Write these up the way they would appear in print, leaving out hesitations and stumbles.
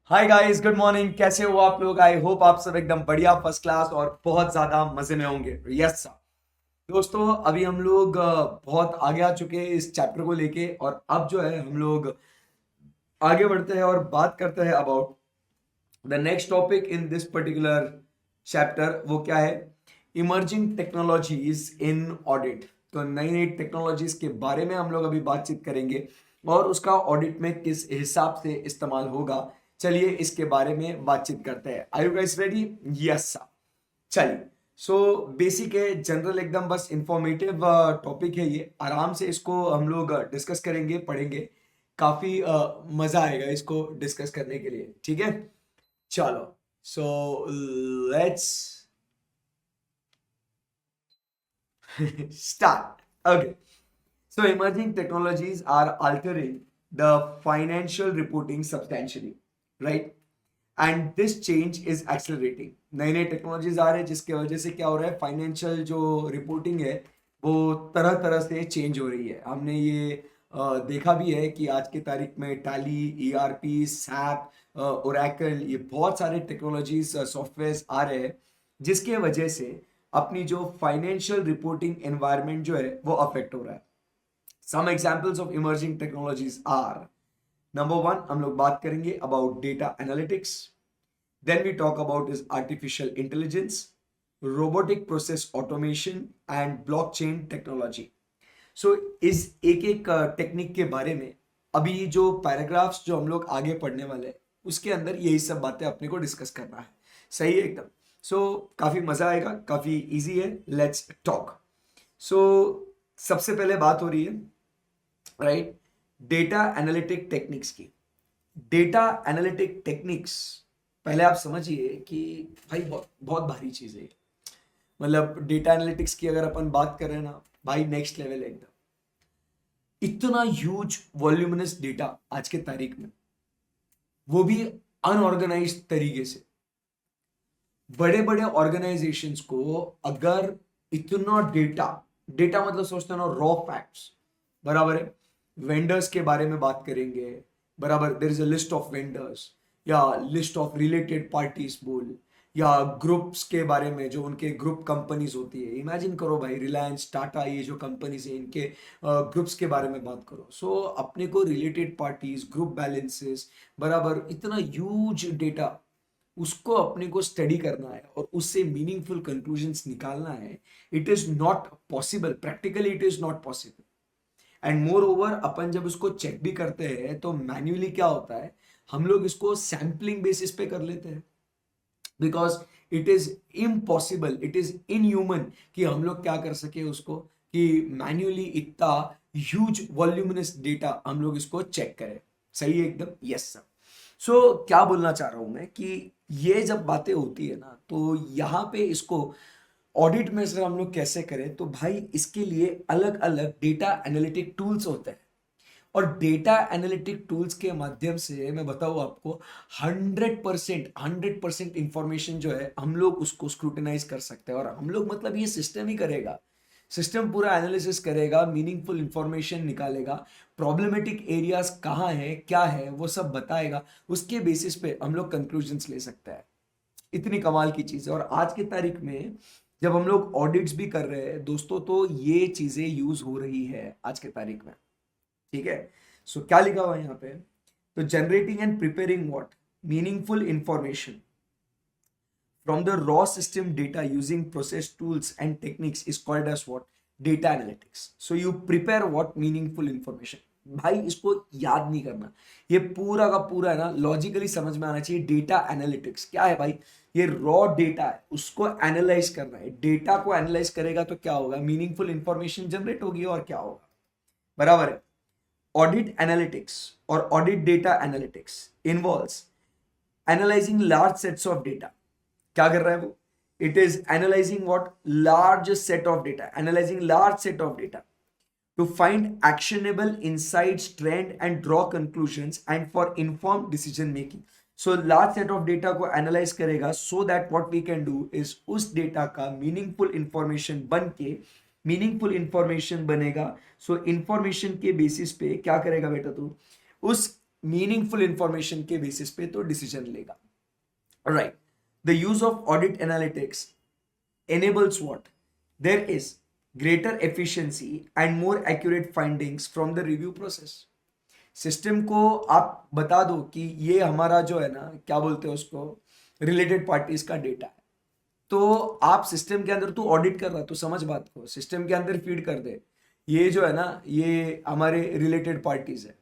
Hi guys, good morning. कैसे हो आप लोग? आई होप आप सब एकदम बढ़िया, फर्स्ट क्लास और बहुत ज्यादा मजे में होंगे। Yes sir. दोस्तों, अभी हम लोग बहुत आगे आ चुके हैं इस चैप्टर को लेके, और अब जो है हम लोग आगे बढ़ते हैं और बात करते हैं about the next topic in this particular chapter. वो क्या है? इमर्जिंग टेक्नोलॉजीज इन ऑडिट। तो नई नई टेक्नोलॉजीज के बारे में हम लोग अभी बातचीत करेंगे और उसका ऑडिट में किस हिसाब से इस्तेमाल होगा। चलिए इसके बारे में बातचीत करते हैं। Are you guys ready? Yes sir. चलिए। सो बेसिक है, जनरल, एकदम बस इंफॉर्मेटिव टॉपिक है ये। आराम से इसको हम लोग डिस्कस करेंगे, पढ़ेंगे। काफी मजा आएगा इसको डिस्कस करने के लिए। ठीक है, चलो। So let's start. Okay. So emerging technologies are altering the financial reporting substantially, right? And this change is accelerating. नई नई टेक्नोलॉजीज आ रहे हैं जिसके वजह से क्या हो रहा है, फाइनेंशियल जो रिपोर्टिंग है वो तरह तरह से चेंज हो रही है। हमने ये देखा भी है कि आज की तारीख में टैली, ईआरपी, सैप, ओरेकल, ये बहुत सारे टेक्नोलॉजीज सॉफ्टवेयर आ रहे हैं जिसके वजह से अपनी जो फाइनेंशियल रिपोर्टिंग एनवायरनमेंट जो है वो अफेक्ट हो रहा है। Some examples of emerging technologies are, number one हम लोग बात करेंगे about data analytics. Then we talk about is artificial intelligence, robotic process automation and blockchain technology. So इस एक एक टेक्निक के बारे में अभी जो पैराग्राफ्स जो हम लोग आगे पढ़ने वाले हैं उसके अंदर यही सब बातें अपने को डिस्कस करना है। सही है एकदम। सो काफी मजा आएगा, काफी इजी है। Let's talk. सो सबसे पहले बात हो रही है, राइट, डेटा एनालिटिक टेक्निक्स की। डेटा एनालिटिक टेक्निक्स, पहले आप समझिए कि भाई बहुत बहुत भारी चीज है। मतलब डेटा एनालिटिक्स की अगर अपन बात करें ना, भाई नेक्स्ट लेवल है एकदम। इतना ह्यूज वॉल्यूमिनस डेटा आज के तारीख में, वो भी अनऑर्गेनाइज्ड तरीके से। बड़े बड़े ऑर्गेनाइजेशंस को अगर इतना डेटा, डेटा मतलब सोचते हो ना, रॉ फैक्ट्स, बराबर है। वेंडर्स के बारे में बात करेंगे, बराबर, there is a list of vendors या लिस्ट ऑफ रिलेटेड पार्टीज बोल, या ग्रुप्स के बारे में जो उनके ग्रुप कंपनीज होती है। इमेजिन करो भाई, रिलायंस, टाटा, ये जो कंपनीज है इनके ग्रुप्स के बारे में बात करो। सो अपने को रिलेटेड पार्टीज, ग्रुप बैलेंसेस, बराबर, इतना ह्यूज डेटा, उसको अपने को स्टडी करना है और उससे मीनिंगफुल कंक्लूजन्स निकालना है। It is not possible, practically it is not possible. And more over अपन जब उसको चेक भी करते हैं तो मैन्युअली क्या होता है, हम लोग इसको सैम्पलिंग बेसिस पे कर लेते हैं, because it is impossible, it is inhuman कि हम लोग क्या कर सके उसको, कि मैन्युअली इतना ह्यूज वॉल्यूमिनस डेटा हम लोग इसको चेक करें। सही है एकदम। Yes sir. सो क्या बोलना चाह रहा हूं मैं कि ये जब बातें होती है ना, तो यहाँ पे इसको ऑडिट में से हम लोग कैसे करें, तो भाई इसके लिए अलग अलग डेटा एनालिटिक टूल्स होते हैं। और डेटा एनालिटिक टूल्स के माध्यम से मैं बताऊं आपको, 100% इंफॉर्मेशन जो है हम लोग उसको स्क्रूटिनाइज कर सकते हैं। और हम लोग मतलब ये सिस्टम ही करेगा, सिस्टम पूरा एनालिसिस करेगा, मीनिंगफुल इंफॉर्मेशन निकालेगा, प्रॉब्लमेटिक एरियाज कहाँ है, क्या है, वो सब बताएगा। उसके बेसिस पे हम लोग कंक्लूजन्स ले सकते हैं। इतनी कमाल की चीज है। और आज की तारीख में जब हम लोग ऑडिट्स भी कर रहे हैं दोस्तों, तो ये चीजें यूज हो रही है आज के तारीख में। ठीक है। सो क्या लिखा हुआ है यहाँ पे, तो generating and preparing what, meaningful information from the raw system data using process tools and techniques is called as what, data analytics. So you prepare what, meaningful information। भाई इसको याद नहीं करना, ये पूरा का पूरा है ना लॉजिकली समझ में आना चाहिए। डेटा एनालिटिक्स क्या है भाई, ये रॉ डेटा है, उसको एनालाइज करना है। डेटा को एनालाइज करेगा तो क्या होगा, मीनिंगफुल इंफॉर्मेशन जनरेट होगी, और क्या होगा, बराबर है। ऑडिट एनालिटिक्स और audit data analytics involves analyzing large sets of data. क्या कर रहा है वो, it is analyzing what, large set of data, analyzing large set of data to find actionable insights, trend and draw conclusions and for informed decision making. So large set of data को analyze करेगा, so that what we can do is उस data का meaningful information बन के, meaningful information बनेगा। सो information के basis पे क्या करेगा बेटा तू, उस मीनिंगफुल इंफॉर्मेशन के बेसिस पे तो डिसीजन लेगा. Right. The use of audit analytics enables what? There is greater efficiency and more accurate findings from the review process. System को आप बता दो कि ये हमारा जो है ना, क्या बोलते हैं उसको, रिलेटेड पार्टीज का डेटा है. तो आप सिस्टम के अंदर, तू ऑडिट कर रहा, तो समझ बात को, सिस्टम के अंदर फीड कर दे, ये जो है ना, ये हमारे रिलेटेड पार्टीज है.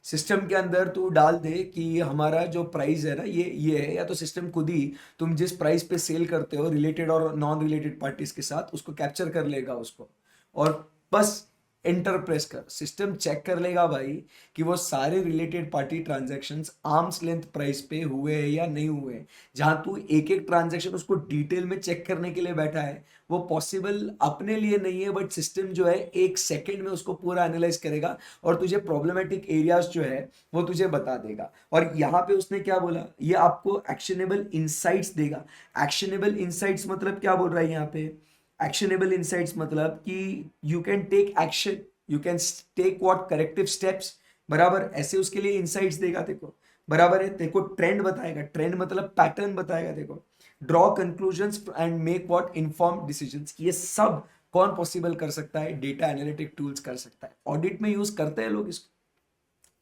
सिस्टम के अंदर तू डाल दे कि हमारा जो प्राइस है ना ये है, या तो सिस्टम खुद ही तुम जिस प्राइस पे सेल करते हो रिलेटेड और नॉन रिलेटेड पार्टीज के साथ, उसको कैप्चर कर लेगा उसको, और बस एंटर प्रेस कर, सिस्टम चेक कर लेगा भाई कि वो सारे related party transactions arms length price पे हुए हैं या नहीं हुए. जहां तू एक एक ट्रांजैक्शन उसको डिटेल में चेक करने के लिए बैठा है, वो पॉसिबल अपने लिए नहीं है, बट सिस्टम जो है 1 सेकेंड में उसको पूरा एनालाइज करेगा और तुझे प्रॉब्लमेटिक एरियाज जो है वो तुझे बता देगा. और यहाँ पे उसने क्या बोला, ये आपको एक्शनेबल इंसाइट्स देगा. एक्शनेबल इंसाइट्स मतलब क्या बोल रहा है यहाँ पे, एक्शनेबल इंसाइट्स मतलब कि you can take action, you can take what corrective steps. बराबर, ऐसे उसके लिए इंसाइट्स देगा देखो. बराबर है, देखो ट्रेंड बताएगा, ट्रेंड मतलब पैटर्न बताएगा देखो. Draw conclusions and make what informed decisions. ये सब कौन पॉसिबल कर सकता है, डेटा एनालिटिक टूल्स कर सकता है. ऑडिट में यूज करते हैं लोग इसको.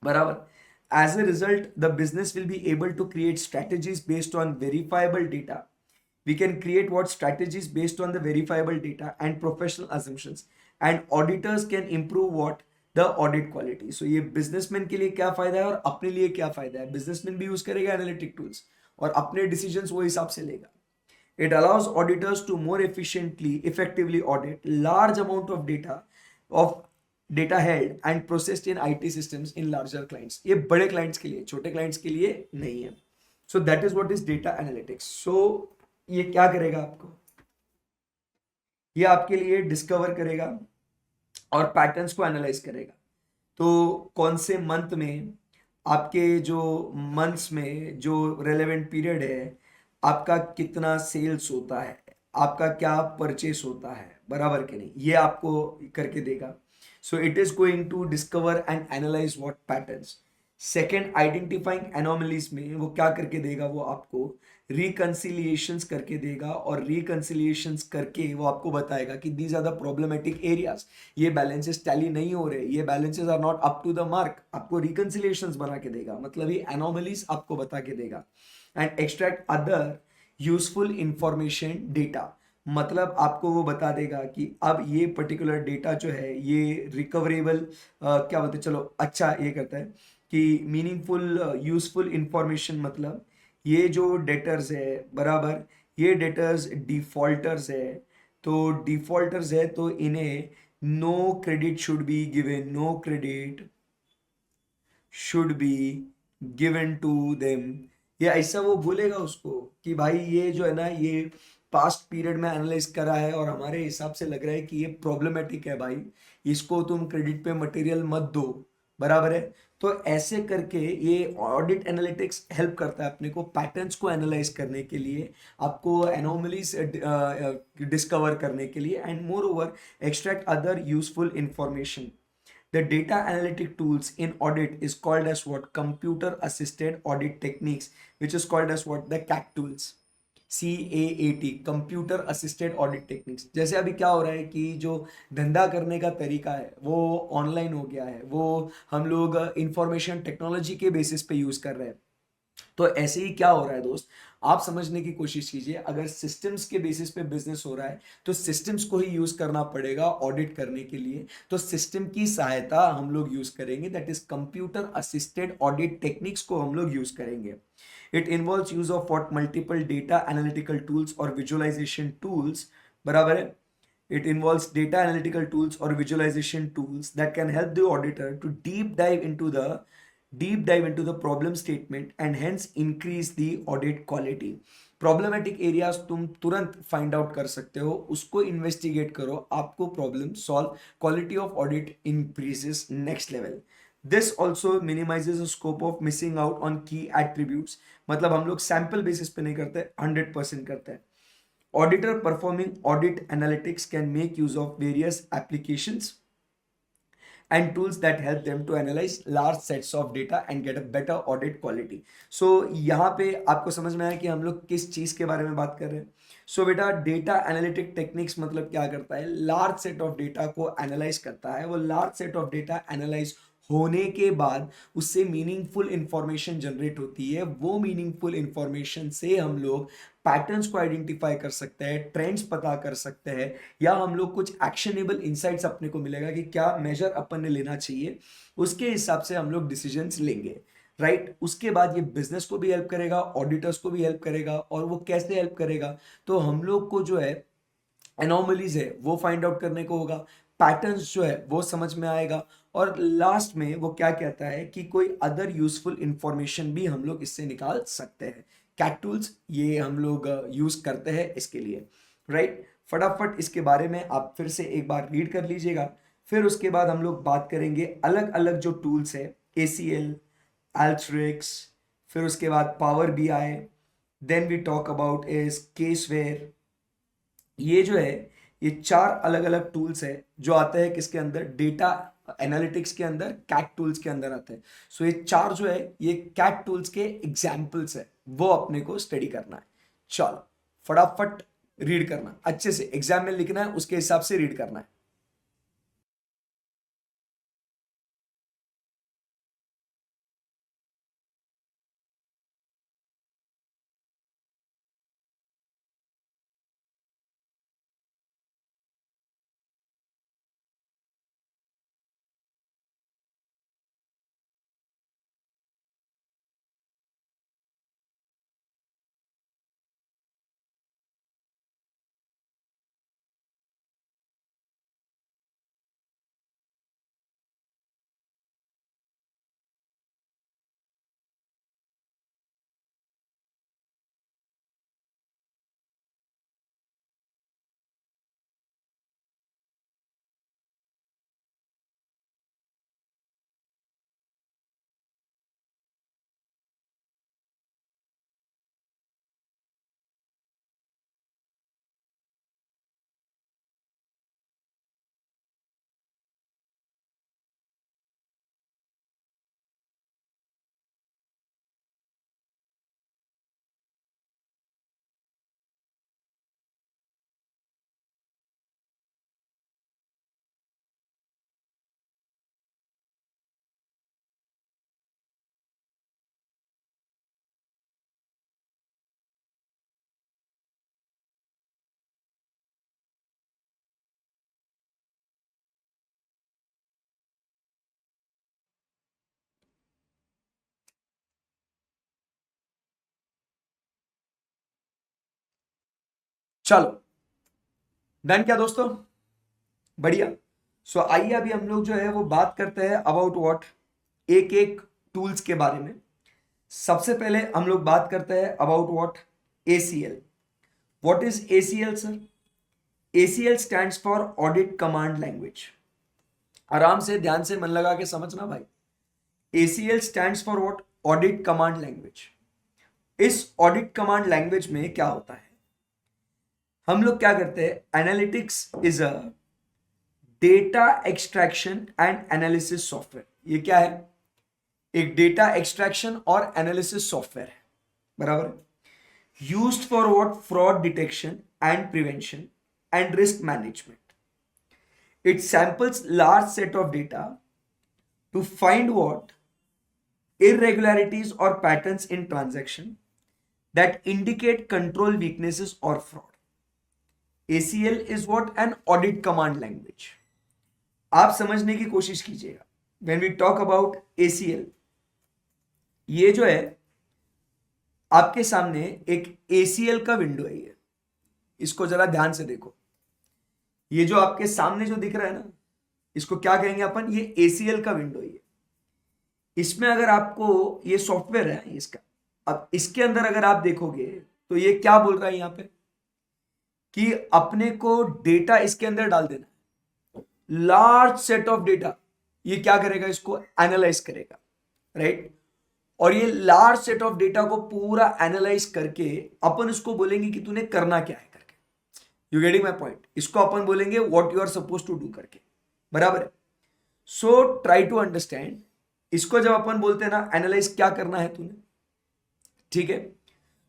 बराबर. As a result the business will be able to create strategies based on verifiable data. We can create what strategies based on the verifiable data and professional assumptions, and auditors can improve what the audit quality. So ये businessman के लिए क्या फायदा है और अपने लिए क्या फायदा है. businessman भी यूज करेगा एनालिटिक टूल्स और अपने डिसीजंस वो हिसाब से लेगा. It allows auditors to more effectively audit large amount of data held and processed in IT systems in larger clients. ये बड़े clients के लिए, छोटे clients के लिए नहीं है. So that is what is data analytics. So ये क्या करेगा आपको, ये आपके लिए डिस्कवर करेगा और पैटर्न्स को एनालाइज करेगा. तो कौन से मंथ में, आपके जो मंथ्स में जो रेलेवेंट पीरियड है, आपका कितना सेल्स होता है, आपका क्या परचेस होता है, बराबर के नहीं, ये आपको करके देगा. So it is going to discover and analyze what patterns. Second, identifying anomalies में वो क्या करके देगा, वो आपको रिकंसिलिएशंस करके देगा, और रिकंसिलिएशंस करके वो आपको बताएगा कि these are the problematic areas, ये बैलेंसेस टैली नहीं हो रहे, ये balances are not up to the mark. आपको रिकंसिलिएशंस बना के देगा, मतलब ये एनोमलीज आपको बता के देगा. And extract other useful information data, मतलब आपको वो बता देगा कि अब ये पर्टिकुलर डेटा जो है ये रिकवरेबल, क्या बोलते, चलो अच्छा ये करता है कि मीनिंगफुल यूजफुल इंफॉर्मेशन, मतलब ये जो डेटर्स है, बराबर, ये डेटर्स डिफॉल्टर्स है. तो डिफॉल्टर्स है तो इन्हें no credit should be given, no credit should be given to them. ये ऐसा वो बोलेगा उसको कि भाई ये जो है ना, ये पास्ट पीरियड में एनालाइज करा है और हमारे हिसाब से लग रहा है कि ये प्रॉब्लमेटिक है भाई, इसको तुम क्रेडिट पे मटेरियल मत दो. बराबर है. तो ऐसे करके ये ऑडिट एनालिटिक्स हेल्प करता है अपने को पैटर्न्स को एनालाइज करने के लिए, आपको एनोमलीज डिस्कवर करने के लिए, and more over extract other useful information. The data analytic tools in audit is called as what? Computer assisted audit techniques, which is called as what? The CAT tools. CAAT, computer assisted audit techniques. जैसे अभी क्या हो रहा है कि जो धंधा करने का तरीका है वो ऑनलाइन हो गया है, वो हम लोग इंफॉर्मेशन टेक्नोलॉजी के बेसिस पे यूज कर रहे हैं. तो ऐसे ही क्या हो रहा है दोस्त, आप समझने की कोशिश कीजिए. अगर सिस्टम्स के बेसिस पे बिजनेस हो रहा है तो सिस्टम्स को ही यूज करना पड़ेगा ऑडिट करने के लिए. तो सिस्टम की सहायता हम लोग यूज करेंगे, that is computer assisted audit techniques को हम लोग यूज करेंगे. It involves use of what? Multiple data analytical tools और विजुअलाइजेशन टूल्स. बराबर है. It involves data analytical tools or visualization tools that can help the auditor to deep dive into the problem statement and hence increase the audit quality. Problematic areas तुम तुरंत find out कर सकते हो, उसको investigate करो, आपको problem solve, quality of audit increases next level. This also minimises scope of missing out on की attributes. मतलब हम लोग सैंपल बेसिस पे नहीं करते, 100% करते हैं. Auditor performing audit analytics can make use of various applications and tools that help them to analyze large sets of data and get a better audit quality. So यहाँ पे आपको समझ में आया कि हम लोग किस चीज के बारे में बात कर रहे हैं. सो बेटा डेटा एनालिटिक टेक्निक्स मतलब क्या करता है, लार्ज सेट ऑफ डेटा को एनालाइज करता है. वो large set of data analyse होने के बाद उससे मीनिंगफुल इंफॉर्मेशन जनरेट होती है. वो मीनिंगफुल इंफॉर्मेशन से हम लोग पैटर्न्स को आइडेंटिफाई कर सकते हैं, ट्रेंड्स पता कर सकते हैं, या हम लोग कुछ एक्शनेबल इंसाइट्स अपने को मिलेगा कि क्या मेजर अपन ने लेना चाहिए, उसके हिसाब से हम लोग डिसीजंस लेंगे. राइट उसके बाद ये बिजनेस को भी हेल्प करेगा, ऑडिटर्स को भी हेल्प करेगा. और वो कैसे हेल्प करेगा, तो हम लोग को जो है एनोमलीज है वो फाइंड आउट करने को होगा, पैटर्न्स जो है वो समझ में आएगा. और लास्ट में वो क्या कहता है कि कोई अदर यूजफुल इंफॉर्मेशन भी हम लोग इससे निकाल सकते हैं. कैट टूल्स ये हम लोग यूज करते हैं इसके लिए. राइट फटाफट इसके बारे में आप फिर से एक बार रीड कर लीजिएगा. फिर उसके बाद हम लोग बात करेंगे अलग अलग जो टूल्स है, ACL, Alteryx, फिर उसके बाद power BI, then we talk about is CaseWare. ये जो है ये 4 अलग अलग टूल्स है जो आते हैं किसके अंदर, डेटा एनालिटिक्स के अंदर, कैट टूल्स के अंदर आते हैं. सो ये 4 जो है ये कैट टूल्स के एग्जाम्पल्स है, वो अपने को स्टडी करना है. चलो फटाफट रीड करना, अच्छे से एग्जाम में लिखना है, उसके हिसाब से रीड करना है. चलो डन क्या दोस्तों, बढ़िया. सो आइए अभी हम लोग जो है वो बात करते हैं अबाउट व्हाट, एक एक टूल्स के बारे में. सबसे पहले हम लोग बात करते हैं about what, ACL. What is ACL sir? ACL stands for audit command language. आराम से ध्यान से मन लगा के समझना भाई. ACL stands for what, audit command language. इस ऑडिट कमांड लैंग्वेज में क्या होता है, हम लोग क्या करते हैं, analytics is a data extraction and analysis software. ये क्या है, एक डेटा एक्सट्रैक्शन और एनालिसिस सॉफ्टवेयर है, बराबर. Used for what, fraud detection and prevention and risk management. It samples large set of data to find what irregularities or patterns in transaction that indicate control weaknesses or fraud. ACL is what, an audit command language. आप समझने की कोशिश कीजिएगा. When we talk about ACL, ये जो है आपके सामने एक ACL का विंडो है. ये इसको जरा ध्यान से देखो. ये जो आपके सामने जो दिख रहा है ना, इसको क्या कहेंगे अपन, ये ACL का विंडो है. इसमें अगर आपको ये सॉफ्टवेयर है इसका, अब इसके अंदर अगर आप देखोगे तो ये क्या बोल रहा है यहाँ पे कि अपने को डेटा इसके अंदर डाल देना, लार्ज सेट ऑफ डेटा. ये क्या करेगा, इसको एनालाइज करेगा, राइट. और ये लार्ज सेट ऑफ डेटा को पूरा एनालाइज करके अपन इसको बोलेंगे कि तूने करना क्या है करके. You getting my point. इसको अपन बोलेंगे what you are suppose to do करके, बराबर है. So try to understand. इसको जब अपन बोलते हैं ना एनालाइज क्या करना है तूने, ठीक है।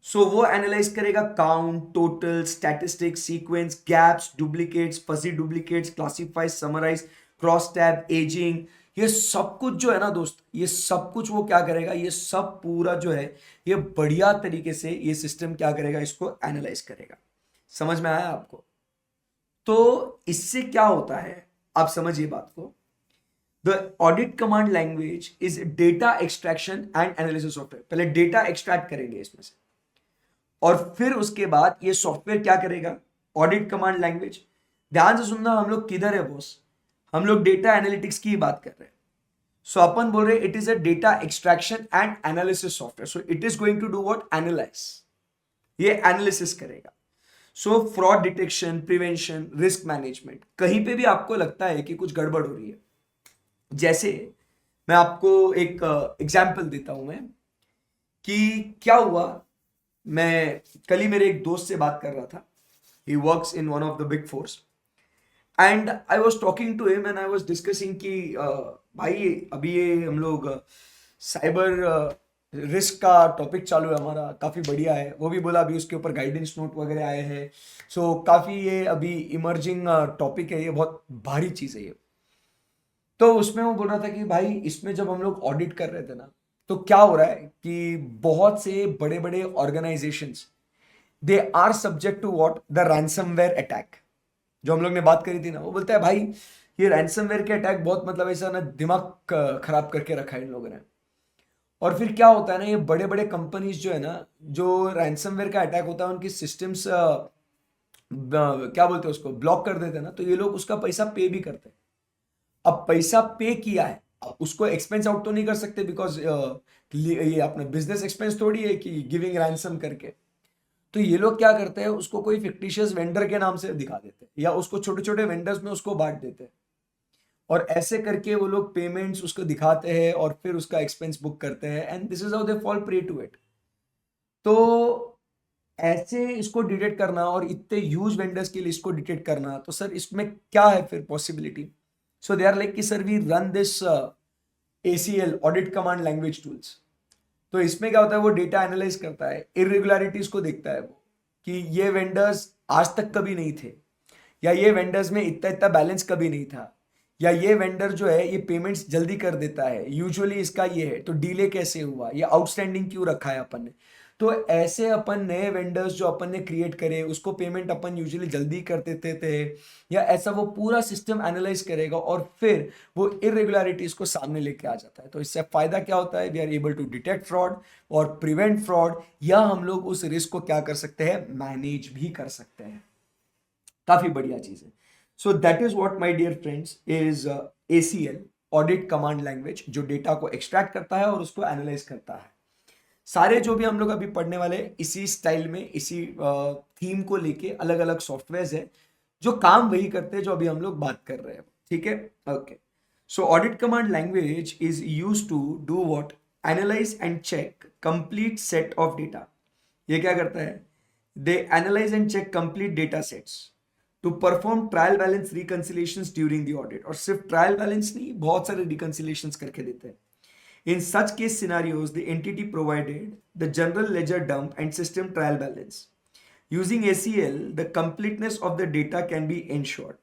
सो वो एनालाइज करेगा count, total, statistics, sequence, gaps, duplicates, fuzzy duplicates, classify, summarise, cross tab, ageing, ये सब कुछ जो है ना दोस्त, ये सब कुछ वो क्या करेगा, ये सब पूरा जो है ये बढ़िया तरीके से ये सिस्टम क्या करेगा, इसको एनालाइज करेगा। समझ में आया आपको? तो इससे क्या होता है, आप समझिए बात को। The audit command language is data extraction and analysis software. पहले डेटा एक्सट्रैक्ट करेंगे इसमें से, और फिर उसके बाद ये सॉफ्टवेयर क्या करेगा, ऑडिट कमांड लैंग्वेज। ध्यान से सुनना, हम लोग किधर है बॉस, हम लोग डेटा एनालिटिक्स की बात कर रहे हैं। सो अपन बोल रहे हैं it is a data extraction and analysis software. So it is going to do what, analyse, ये एनालिसिस करेगा। So fraud detection, prevention, risk management, कहीं पे भी आपको लगता है कि कुछ गड़बड़ हो रही है, जैसे मैं आपको एक एग्जाम्पल देता हूं मैं, कि क्या हुआ। मैं कल ही मेरे एक दोस्त से बात कर रहा था, he works in one of the big fours, and I was talking to him and I was discussing कि भाई अभी ये हम लोग साइबर रिस्क का टॉपिक चालू है हमारा, काफ़ी बढ़िया है। वो भी बोला अभी उसके ऊपर गाइडेंस नोट वगैरह आए हैं। सो काफ़ी ये अभी इमर्जिंग टॉपिक है, ये बहुत भारी चीज़ है ये। तो उसमें वो बोल रहा था कि भाई इसमें जब हम लोग ऑडिट कर रहे थे ना, तो क्या हो रहा है कि बहुत से बड़े बड़े organisations, they are subject to what, the ransomware attack. जो हम लोग ने बात करी थी ना, वो बोलता है भाई ये रैंसमवेयर के अटैक बहुत मतलब ऐसा ना दिमाग खराब करके रखा है इन लोगों ने। और फिर क्या होता है ना, ये बड़े बड़े कंपनीज जो है ना, जो रैंसमवेयर का अटैक होता है उनकी सिस्टम्स क्या बोलते हैं उसको, ब्लॉक कर देते हैं ना, तो ये लोग उसका पैसा पे भी करते हैं। अब पैसा पे किया है, अब उसको एक्सपेंस आउट तो नहीं कर सकते, बिकॉज ये अपना बिजनेस एक्सपेंस थोड़ी है कि गिविंग रैंसम करके। तो ये लोग क्या करते हैं, उसको कोई फिक्टिशियस वेंडर के नाम से दिखा देते हैं, या उसको छोटे छोटे वेंडर्स में उसको बांट देते हैं, और ऐसे करके वो लोग पेमेंट्स उसको दिखाते हैं और फिर उसका एक्सपेंस बुक करते हैं, and this is how they fall prey to it. तो ऐसे इसको डिटेक्ट करना और इतने ह्यूज वेंडर्स के लिए इसको डिटेक्ट करना, तो सर इसमें क्या है फिर possibility. So they are like कि sir we run this ACL, audit command language tools. तो इसमें क्या होता है, वो डेटा एनालाइज करता है, इरेगुलरिटीज को देखता है वो, कि ये वेंडर्स आज तक कभी नहीं थे, या ये वेंडर्स में इतना इतना बैलेंस कभी नहीं था, या ये वेंडर जो है ये पेमेंट्स जल्दी कर देता है, यूजुअली इसका ये है, तो डिले कैसे हुआ, ये आउटस्टैंडिंग क्यों रखा है अपन ने। तो ऐसे अपन नए वेंडर्स जो अपन ने क्रिएट करे, उसको पेमेंट अपन यूजुअली जल्दी कर देते थे, या ऐसा वो पूरा सिस्टम एनालाइज करेगा और फिर वो इरेगुलरिटीज को सामने लेके आ जाता है। तो इससे फायदा क्या होता है, we are able to detect fraud और प्रिवेंट फ्रॉड, या हम लोग उस रिस्क को क्या कर सकते हैं, मैनेज भी कर सकते हैं। काफी बढ़िया चीज है। So that is what my dear friends is ACL, audit command language, जो डेटा को एक्सट्रैक्ट करता है और उसको एनालाइज करता है। सारे जो भी हम लोग अभी पढ़ने वाले हैं, इसी स्टाइल में, इसी थीम को लेके अलग अलग सॉफ्टवेयर है जो काम वही करते हैं जो अभी हम लोग बात कर रहे हैं। ठीक है, okay. So audit command language is use to do what, analyse and check complete set of data. ये क्या करता है, they analyse and check complete data sets to perform trial balance reconciliations during the audit. और सिर्फ trial balance नहीं, बहुत सारे रिकंसिलेशंस करके देते हैं। In such case scenarios, the entity provided the general ledger dump and system trial balance. Using ACL, the completeness of the data can be ensured.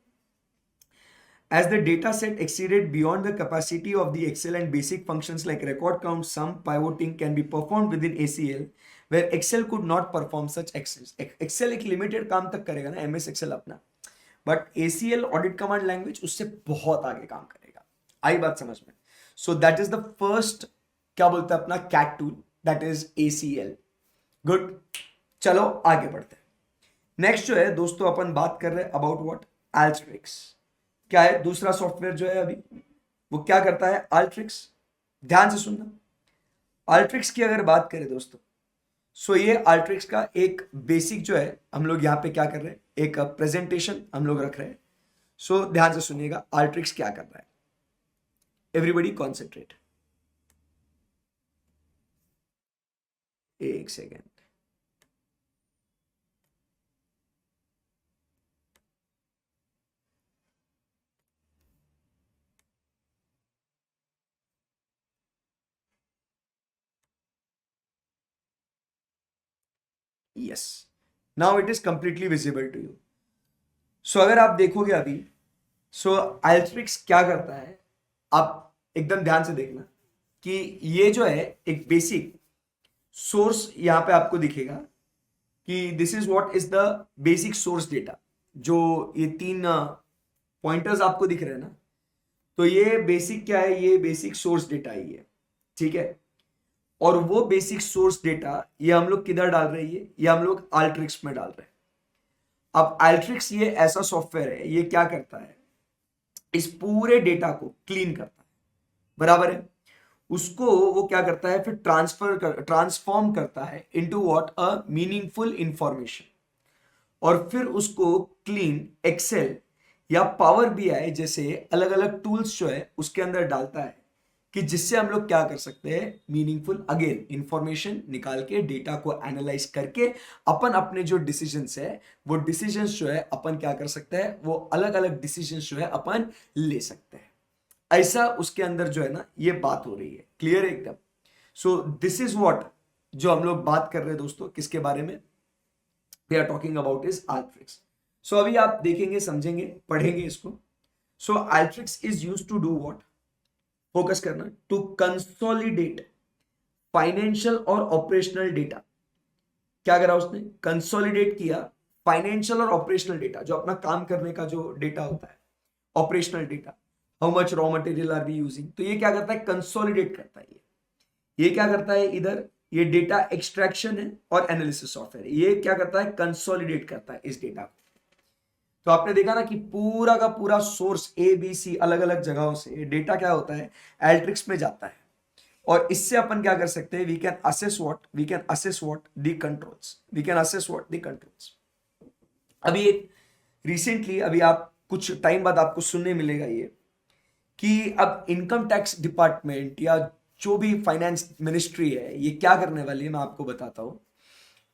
As the data set exceeded beyond the capacity of the Excel, and basic functions like record count, sum, pivoting can be performed within ACL, where Excel could not perform such access. Excel एक limited काम तक करेगा ना, MS Excel अपना, but ACL audit command language उससे बहुत आगे काम करेगा। आई बात समझ में? So that is the first, क्या बोलते हैं अपना CAT tool, that is ACL। Good, चलो आगे बढ़ते हैं। नेक्स्ट जो है दोस्तों, अपन बात कर रहे हैं अबाउट व्हाट, अल्ट्रिक्स। क्या है दूसरा सॉफ्टवेयर जो है अभी, वो क्या करता है, अल्ट्रिक्स। ध्यान से सुनना, अल्ट्रिक्स की अगर बात करें दोस्तों, सो ये अल्ट्रिक्स का एक बेसिक जो है, हम लोग यहाँ पे क्या कर रहे हैं, एक प्रेजेंटेशन हम लोग रख रहे हैं। सो ध्यान से सुनिएगा अल्ट्रिक्स क्या कर रहा है। एवरीबडी कॉन्सेंट्रेट, एक second. Yes, now it is completely visible to you. So अगर आप देखोगे अभी, सो अल्ट्रिक्स क्या करता है, आप एकदम ध्यान से देखना कि ये जो है एक बेसिक सोर्स यहां पे आपको दिखेगा कि this is what is the basic source data. जो ये तीन पॉइंटर्स आपको दिख रहे हैं ना, तो ये बेसिक क्या है, ये बेसिक सोर्स डेटा ही है, ठीक है। और वो बेसिक सोर्स डेटा ये हम लोग किधर डाल रहे हैं, ये हम लोग अल्ट्रिक्स में डाल रहे हैं। अब अल्ट्रिक्स ये ऐसा सॉफ्टवेयर है, ये क्या करता है, इस पूरे डेटा को क्लीन करता है, बराबर है। उसको वो क्या करता है, फिर ट्रांसफॉर्म करता है into what a meaningful information, और फिर उसको क्लीन एक्सेल या पावर बीआई जैसे अलग अलग टूल्स जो है उसके अंदर डालता है, कि जिससे हम लोग क्या कर सकते हैं, मीनिंगफुल अगेन इंफॉर्मेशन निकाल के डेटा को एनालाइज करके अपन अपने जो डिसीजंस है, वो डिसीजंस जो है अपन क्या कर सकते हैं, वो अलग अलग डिसीजंस जो है अपन ले सकते हैं। ऐसा उसके अंदर जो है ना ये बात हो रही है, क्लियर है एकदम। सो दिस इज व्हाट जो हम लोग बात कर रहे हैं दोस्तों, किसके बारे में, we are talking about is Alteryx. So अभी आप देखेंगे, समझेंगे, पढ़ेंगे इसको। So Alteryx is use to do what, focus करना, टू कंसोलिडेट फाइनेंशियल और ऑपरेशनल डेटा। क्या करा उसने, कंसोलिडेट किया फाइनेंशियल और ऑपरेशनल डेटा, जो अपना काम करने का जो डेटा होता है, operational data, how much raw material are we using, तो ये क्या करता है, कंसोलिडेट करता है। ये क्या करता है, इधर ये डेटा एक्सट्रैक्शन है और एनालिसिस सॉफ्टवेयर, ये क्या करता है, कंसोलिडेट करता है इस डेटा को। तो आपने देखा ना कि पूरा का पूरा सोर्स ए बी सी अलग अलग जगहों से डेटा क्या होता है, एल्ट्रिक्स में जाता है, और इससे अपन क्या कर सकते हैं, we can assess what the controls, we can assess what the controls. अभी एक रिसेंटली, अभी आप कुछ टाइम बाद आपको सुनने मिलेगा ये, कि अब इनकम टैक्स डिपार्टमेंट या जो भी फाइनेंस मिनिस्ट्री है, ये क्या करने वाली है, मैं आपको बताता हूं।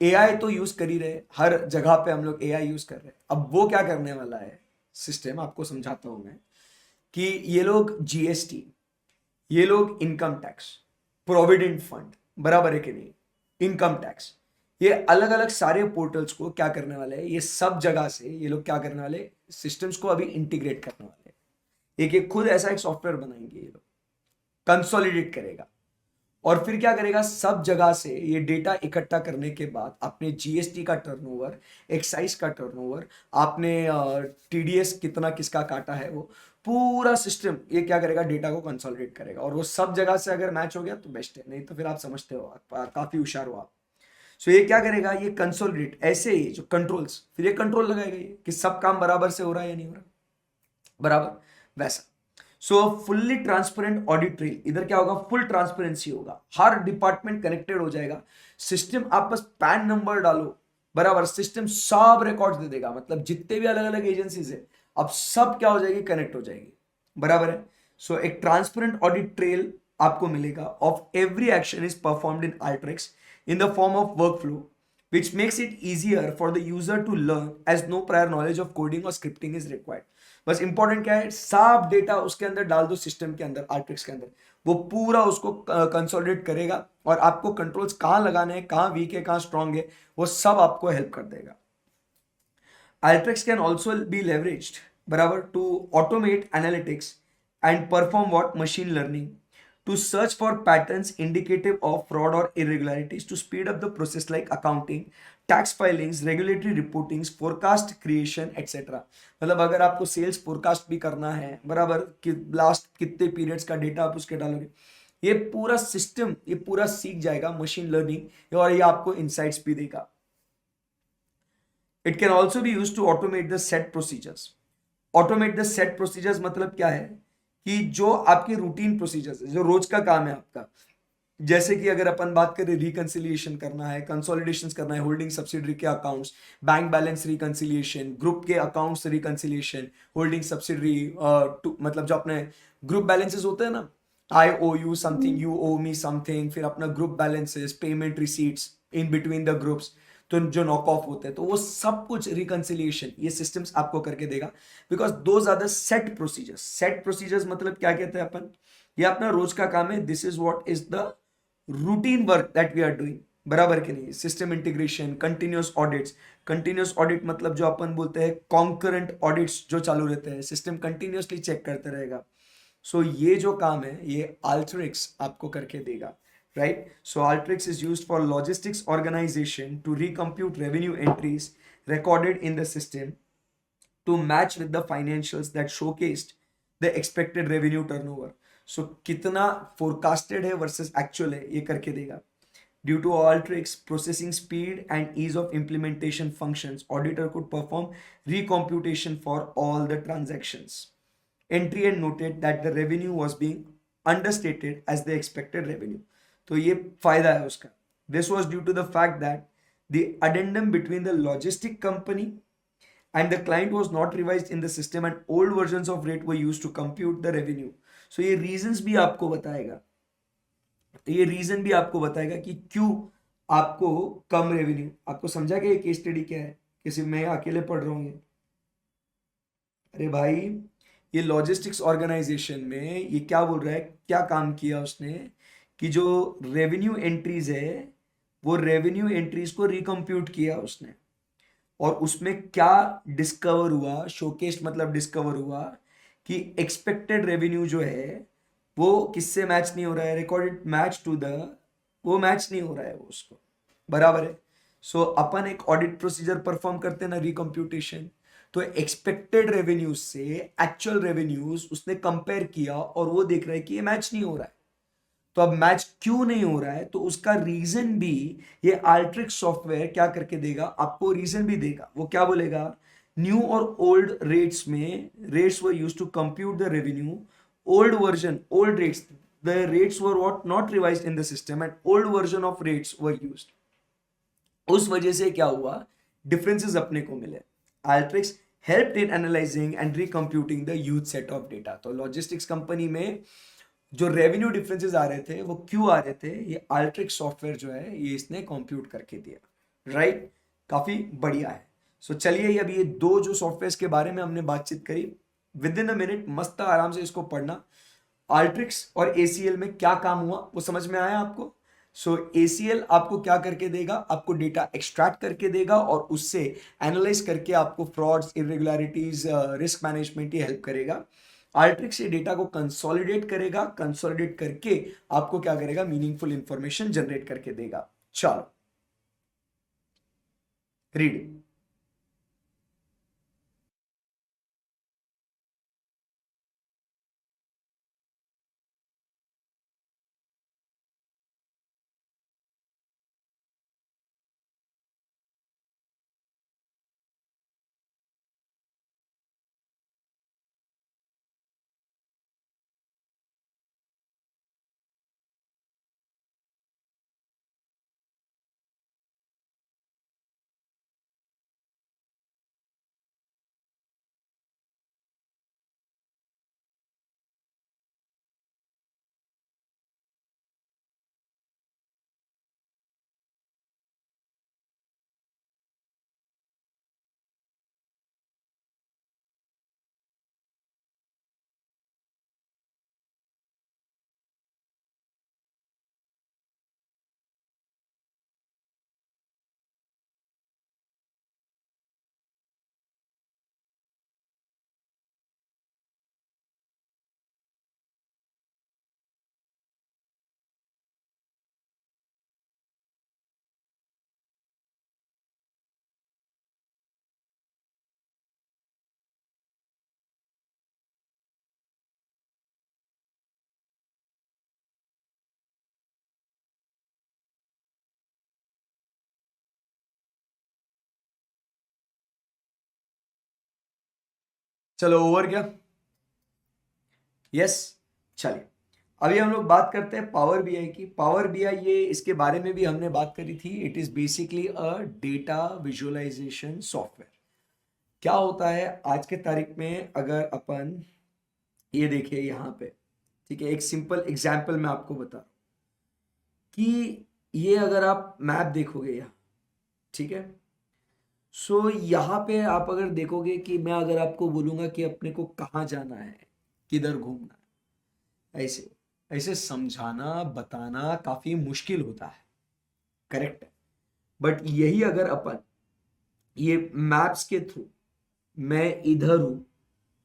एआई तो यूज कर ही रहे, हर जगह पे हम लोग एआई यूज कर रहे हैं। अब वो क्या करने वाला है सिस्टम, आपको समझाता हूं मैं, कि ये लोग जीएसटी, ये लोग इनकम टैक्स, प्रोविडेंट फंड, बराबर है कि नहीं, इनकम टैक्स, ये अलग अलग सारे पोर्टल्स को क्या करने वाले हैं, ये सब जगह से ये लोग क्या करने वाले, सिस्टम्स को अभी इंटीग्रेट करने वाले हैं। एक एक खुद ऐसा एक सॉफ्टवेयर बनाएंगे ये लोग, कंसोलिडेट करेगा, और फिर क्या करेगा, सब जगह से ये डेटा इकट्ठा करने के बाद आपने जीएसटी का टर्नओवर, एक्साइज का टर्नओवर, आपने टीडीएस कितना किसका काटा है, वो पूरा सिस्टम ये क्या करेगा, डेटा को कंसोलिडेट करेगा, और वो सब जगह से अगर मैच हो गया तो बेस्ट है, नहीं तो फिर आप समझते हो, काफी होशियार हो आप। सो ये क्या करेगा, ये कंसोलिडेट, ऐसे ही जो कंट्रोल्स, फिर ये कंट्रोल लगाएगा ये कि सब काम बराबर से हो रहा है या नहीं हो रहा, बराबर वैसा। सो फुल्ली ट्रांसपेरेंट ऑडिट ट्रेल, इधर क्या होगा, फुल ट्रांसपेरेंसी होगा, हर डिपार्टमेंट कनेक्टेड हो जाएगा, सिस्टम आप बस पैन नंबर डालो, बराबर, सिस्टम सब रिकॉर्ड दे देगा, मतलब जितने भी अलग अलग एजेंसीज है, अब सब क्या हो जाएगी, कनेक्ट हो जाएगी, बराबर है। सो एक ट्रांसपेरेंट ऑडिट ट्रेल आपको मिलेगा of every action is performed in Alteryx in the form of workflow, which makes it easier for the user to learn as no prior knowledge of coding or scripting is required. बस important क्या है, सब data उसके अंदर डाल दो, system के अंदर, आर्ट्रिक्स के अंदर, वो पूरा उसको कंसोलिडेट करेगा, और आपको कंट्रोल्स कहां लगाने हैं, कहां वीक है, कहां स्ट्रांग है, वो सब आपको हेल्प कर देगा। Alteryx can also be leveraged, बराबर, to automate analytics and perform what, machine learning, to search for patterns indicative of fraud or irregularities, to speed up the process like accounting, tax filings, regulatory reportings, forecast creation, etc. मतलब अगर आपको sales forecast भी करना है, बराबर, कि last कितने periods का डेटा आप उसके डालोगे, ये पूरा सिस्टम ये पूरा सीख जाएगा मशीन लर्निंग, और ये आपको इनसाइट्स भी देगा। It can also be use to automate the set procedures. Automate the set procedures मतलब क्या है, कि जो आपके रूटीन प्रोसीजर्स है, जो रोज का काम है आपका, जैसे कि अगर अपन बात करें, रिकंसिलिएशन करना है, कंसोलिडेशन करना है, होल्डिंग सब्सिडरी के accounts, bank balance reconciliation, group के अकाउंट्स रिकंसिलिएशन, होल्डिंग सब्सिडरी, मतलब जो अपने ग्रुप बैलेंसेस होते हैं ना, I owe you something, you owe me something, फिर अपना group balances, payment receipts in between the groups, तो जो नॉक ऑफ होते हैं, तो वो सब कुछ रिकंसिलिएशन ये सिस्टम्स आपको करके देगा, because those are the set procedures. Set procedures मतलब क्या कहते हैं अपन, ये अपना रोज का काम है, this is what is the routine work that we are doing, बराबर कि नहीं? System integration, continuous audits. Continuous audit मतलब जो अपन बोलते हैं कॉन्करेंट ऑडिट्स जो चालू रहते हैं, सिस्टम कंटिन्यूसली चेक करते रहेगा। सो ये जो काम है ये Alteryx आपको करके देगा, right? So Alteryx is used for logistics organization to recompute revenue entries recorded in the system to match with the financials that showcased the expected revenue turnover. So कितना forecasted है versus actual है ये करके देगा। Due to Alteryx processing speed and ease of implementation functions, auditor could perform recomputation for all the transactions. Entry and noted that the revenue was being understated as the expected revenue. तो ये फायदा है उसका. This was due to the fact that the addendum between the logistic company and the client was not revised in the system and old versions of rate were used to compute the revenue. So ये reasons भी आपको बताएगा. ये reason भी आपको बताएगा कि क्यों आपको कम रेवेन्यू. आपको समझा कि ये केस स्टडी क्या है? किसी मैं अकेले पढ़ रहा हूँ ये? अरे भाई, ये लॉजिस्टिक्स ऑर्गेनाइजेशन में ये क्या बोल रहा है, क्या काम किया उसने कि जो रेवेन्यू एंट्रीज है वो रेवेन्यू एंट्रीज को रिकम्प्यूट किया उसने, और उसमें क्या डिस्कवर हुआ, शोकेस मतलब डिस्कवर हुआ कि एक्सपेक्टेड रेवेन्यू जो है वो किससे मैच नहीं हो रहा है, रिकॉर्डेड मैच टू द, वो मैच नहीं हो रहा है वो उसको, बराबर है. सो अपन एक ऑडिट प्रोसीजर परफॉर्म करते हैं ना, रिकम्प्यूटेशन, तो एक्सपेक्टेड रेवेन्यूज से एक्चुअल रेवेन्यूज उसने कंपेयर किया और वो देख रहा है कि ये मैच नहीं हो रहा है. तो अब मैच क्यों नहीं हो रहा है, तो उसका रीजन भी ये Alteryx सॉफ्टवेयर क्या करके देगा, आपको रीजन भी देगा. वो क्या बोलेगा, न्यू और ओल्ड रेट्स में rates were used to compute the revenue. Old version, old rates, the rates were what not revised in the system and old version of rates were used. उस वजह से क्या हुआ, डिफरेंसेस अपने को मिले. Alteryx helped in analyzing and recomputing the huge set of data. तो logistics company में जो रेवेन्यू डिफरेंसेस आ रहे थे वो क्यों आ रहे थे, ये Alteryx सॉफ्टवेयर जो है ये इसने कंप्यूट करके दिया, राइट? काफी बढ़िया है. सो चलिए अब ये दो जो सॉफ्टवेयर के बारे में हमने बातचीत करी, विद इन अ मिनट मस्त आराम से इसको पढ़ना. Alteryx और ACL में क्या काम हुआ वो समझ में आया आपको? सो ACL आपको क्या करके देगा, आपको डेटा एक्सट्रैक्ट करके देगा और उससे एनालाइज करके आपको फ्रॉड्स, इरेगुलरिटीज, रिस्क मैनेजमेंट ही हेल्प करेगा. Alteryx से डेटा को कंसोलिडेट करेगा, कंसोलिडेट करके आपको क्या करेगा, मीनिंगफुल इंफॉर्मेशन जनरेट करके देगा. चलो रीड. चलो ओवर क्या? यस. चलिए अभी हम लोग बात करते हैं पावर बीआई की. पावर बीआई ये इसके बारे में भी हमने बात करी थी. It is basically a data visualisation software. क्या होता है आज के तारीख में, अगर अपन ये देखिए यहाँ पे, ठीक है, एक सिंपल एग्जाम्पल मैं आपको बता कि ये अगर आप मैप देखोगे यहाँ, ठीक है, सो यहाँ पे आप अगर देखोगे कि मैं अगर आपको बोलूंगा कि अपने को कहाँ जाना है, किधर घूमना है, ऐसे ऐसे समझाना बताना काफी मुश्किल होता है, करेक्ट है। बट यही अगर अपन ये मैप्स के थ्रू, मैं इधर हूं,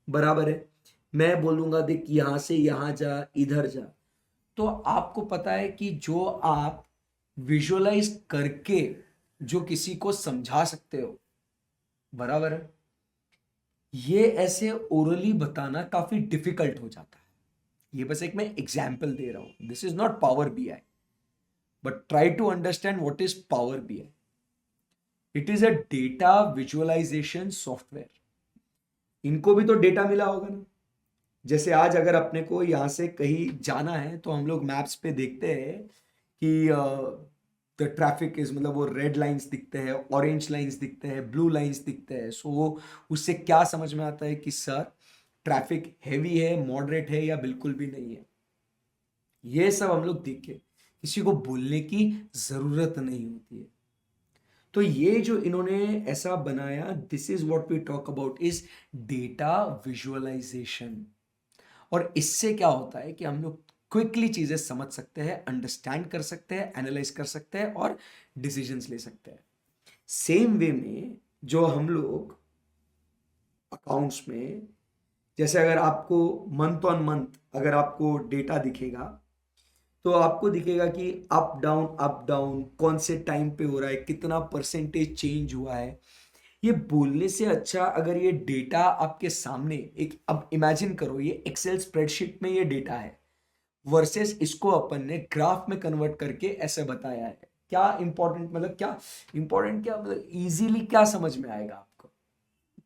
बराबर है, मैं बोलूंगा देख यहां से यहां जा, इधर जा, तो आपको पता है कि जो आप विजुअलाइज करके जो किसी को समझा सकते हो, बराबर है, ये ऐसे ओरली बताना काफी डिफिकल्ट हो जाता है। ये बस एक मैं एग्जाम्पल दे रहा हूं, this is not power B I, but try to understand what is power B I. It is a data visualisation software. इनको भी तो डेटा मिला होगा ना। जैसे आज अगर अपने को यहां से कहीं जाना है तो हम लोग मैप्स पे देखते हैं कि द ट्रैफिक इज, मतलब वो रेड लाइंस दिखते हैं, ऑरेंज लाइंस दिखते हैं, ब्लू लाइंस दिखते हैं। सो उससे क्या समझ में आता है कि सर ट्रैफिक हैवी है, मॉडरेट है, या बिल्कुल भी नहीं है। ये सब हम लोग देख के किसी को बोलने की जरूरत नहीं होती है। तो ये जो इन्होंने ऐसा बनाया, this is what we talk about is data visualisation. और इससे क्या होता है कि हम लोग क्विकली चीजें समझ सकते हैं, अंडरस्टैंड कर सकते हैं, एनालाइज कर सकते हैं और डिसीजंस ले सकते हैं। सेम वे में जो हम लोग अकाउंट्स में, जैसे अगर आपको मंथ ऑन मंथ अगर आपको डेटा दिखेगा, तो आपको दिखेगा कि अप डाउन कौन से टाइम पे हो रहा है, कितना परसेंटेज चेंज हुआ है। ये बोलने से अच्छा अगर ये डेटा आपके सामने एक, अब इमेजिन करो ये एक्सेल स्प्रेडशीट में ये डेटा है, वर्सेस इसको अपन ने ग्राफ में कन्वर्ट करके ऐसे बताया है। क्या इंपॉर्टेंट, मतलब क्या इंपॉर्टेंट, क्या मतलब इजीली क्या समझ में आएगा आपको?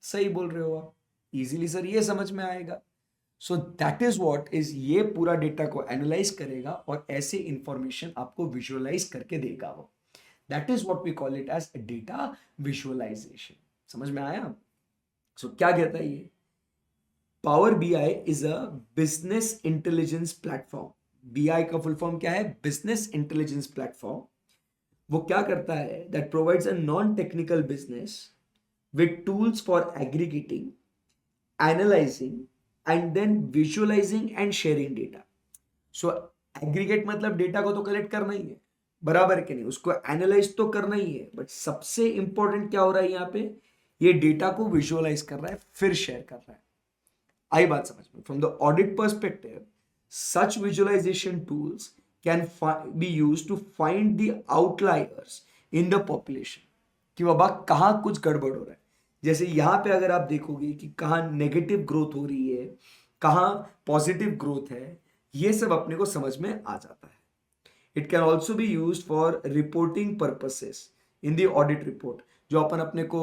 सही बोल रहे हो आप, इजीली सर ये समझ में आएगा। सो दैट इज व्हाट इज, ये पूरा डेटा को एनालाइज करेगा और ऐसे इंफॉर्मेशन आपको विजुअलाइज करके देगा वो। That is what we call it as data visualisation. समझ में आया? क्या कहता है ये? Power BI is a business intelligence platform. BI का फुल फॉर्म क्या है? Business intelligence platform. वो क्या करता है? That provides a non technical business with tools for aggregating, analysing and then visualising and sharing data. So aggregate मतलब data को तो कलेक्ट करना ही है, बराबर के नहीं, उसको एनालाइज तो करना ही है, बट सबसे इंपॉर्टेंट क्या हो रहा है यहाँ पे? ये डेटा को विजुअलाइज कर रहा है, फिर शेयर कर रहा है। आई बात समझ में? From the audit perspective, such visualisation tools can be use to find the outliers in the population, कि बाबा कहाँ कुछ गड़बड़ हो रहा है। जैसे यहाँ पे अगर आप देखोगे कि कहाँ नेगेटिव ग्रोथ हो रही है, कहाँ पॉजिटिव ग्रोथ है, ये सब अपने को समझ में आ जाता है। It can also be use for reporting purposes in the audit report. जो अपन अपने को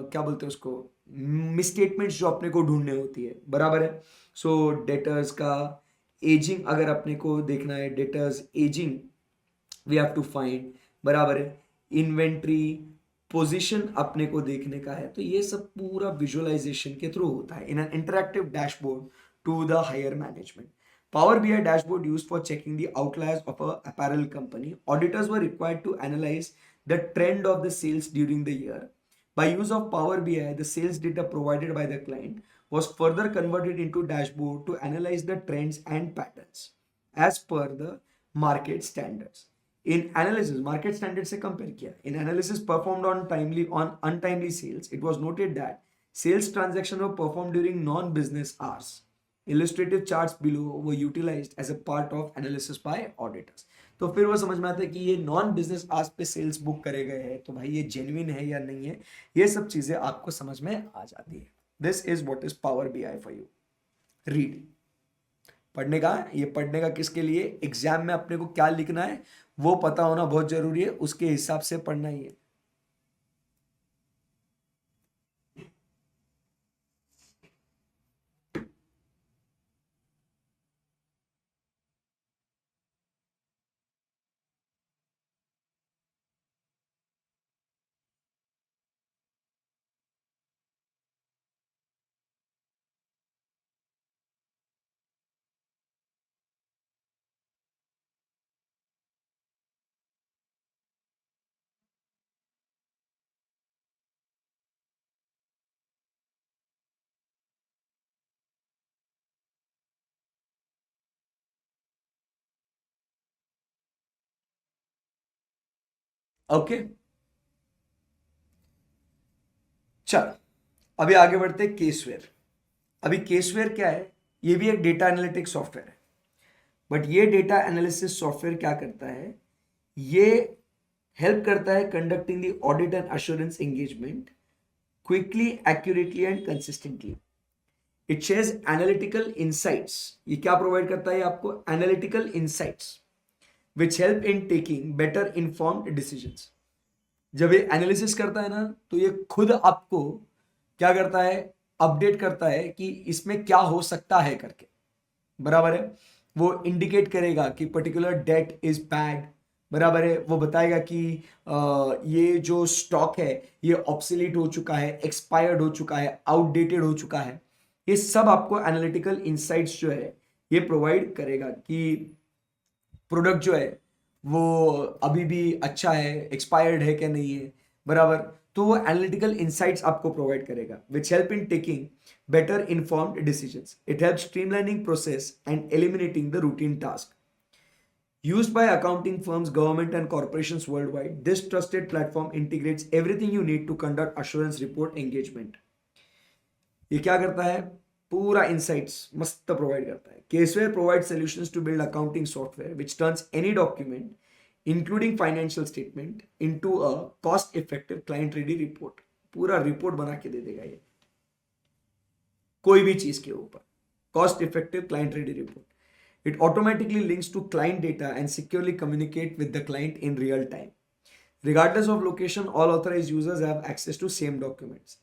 क्या बोलते हैं उसको, मिसस्टेटमेंट्स जो अपने को ढूंढने होती है, बराबर है। सो डेटर्स का एजिंग अगर अपने को देखना है, debtors ageing we have to find, बराबर है। इन्वेंट्री पोजीशन अपने को देखने का है, तो ये सब पूरा विजुअलाइजेशन के थ्रू होता है in an interactive dashboard to the higher management. Power BI dashboard used for checking the outliers of a apparel company. Auditors were required to analyze the trend of the sales during the year. By use of Power BI, the sales data provided by the client was further converted into dashboard to analyze the trends and patterns as per the market standards. In analysis, market standards से compare किया. In analysis performed on untimely sales, it was noted that sales transactions were performed during non-business hours. Illustrative charts below were utilized as a part of analysis by auditors. तो फिर वो समझ में आता है कि ये नॉन बिजनेस आज पे सेल्स बुक करे गए हैं, तो भाई ये जेन्युइन है या नहीं है, ये सब चीजें आपको समझ में आ जाती है। This is what is power BI for you. Read, पढ़ने का, ये पढ़ने का किसके लिए? एग्जाम में अपने को क्या लिखना है वो पता होना बहुत जरूरी है, उसके हिसाब से पढ़ना ही है। ओके, चल अभी आगे बढ़ते हैं केसवेयर। अभी केसवेयर क्या है? ये भी एक डेटा एनालिटिक्स सॉफ्टवेयर है, बट ये डेटा एनालिसिस सॉफ्टवेयर क्या करता है? ये हेल्प करता है conducting the audit and assurance engagement quickly, accurately and consistently. It shares analytical insights. ये क्या प्रोवाइड करता है आपको? Analytical insights which help in taking better informed decisions. जब ये एनालिसिस करता है ना, तो ये खुद आपको क्या करता है? अपडेट करता है कि इसमें क्या हो सकता है करके, बराबर है। वो इंडिकेट करेगा कि पर्टिकुलर डेट इज बैड, बराबर है। वो बताएगा कि ये जो स्टॉक है ये ऑब्सोलीट हो चुका है, एक्सपायर्ड हो चुका है, आउटडेटेड हो चुका है। ये सब आपको एनालिटिकल इंसाइट्स जो है ये प्रोवाइड करेगा कि प्रोडक्ट जो है वो अभी भी अच्छा है, एक्सपायर्ड है क्या नहीं है, बराबर। तो वो एनालिटिकल इंसाइट्स आपको प्रोवाइड करेगा which help in taking better informed decisions. It helps streamlining process and eliminating the routine task. Used by accounting firms, government and corporations worldwide, this trusted platform integrates everything you need to conduct assurance report engagement. ये क्या करता है? पूरा insights मस्त provide करता है। Caseware provides solutions to build accounting software which turns any document, including financial statement, into a cost-effective client-ready report. पूरा report बना के दे देगा ये कोई भी चीज के ऊपर। Cost effective client ready report. It automatically links to client data and securely communicate with the client in real time. Regardless of location, all authorized users have access to same documents.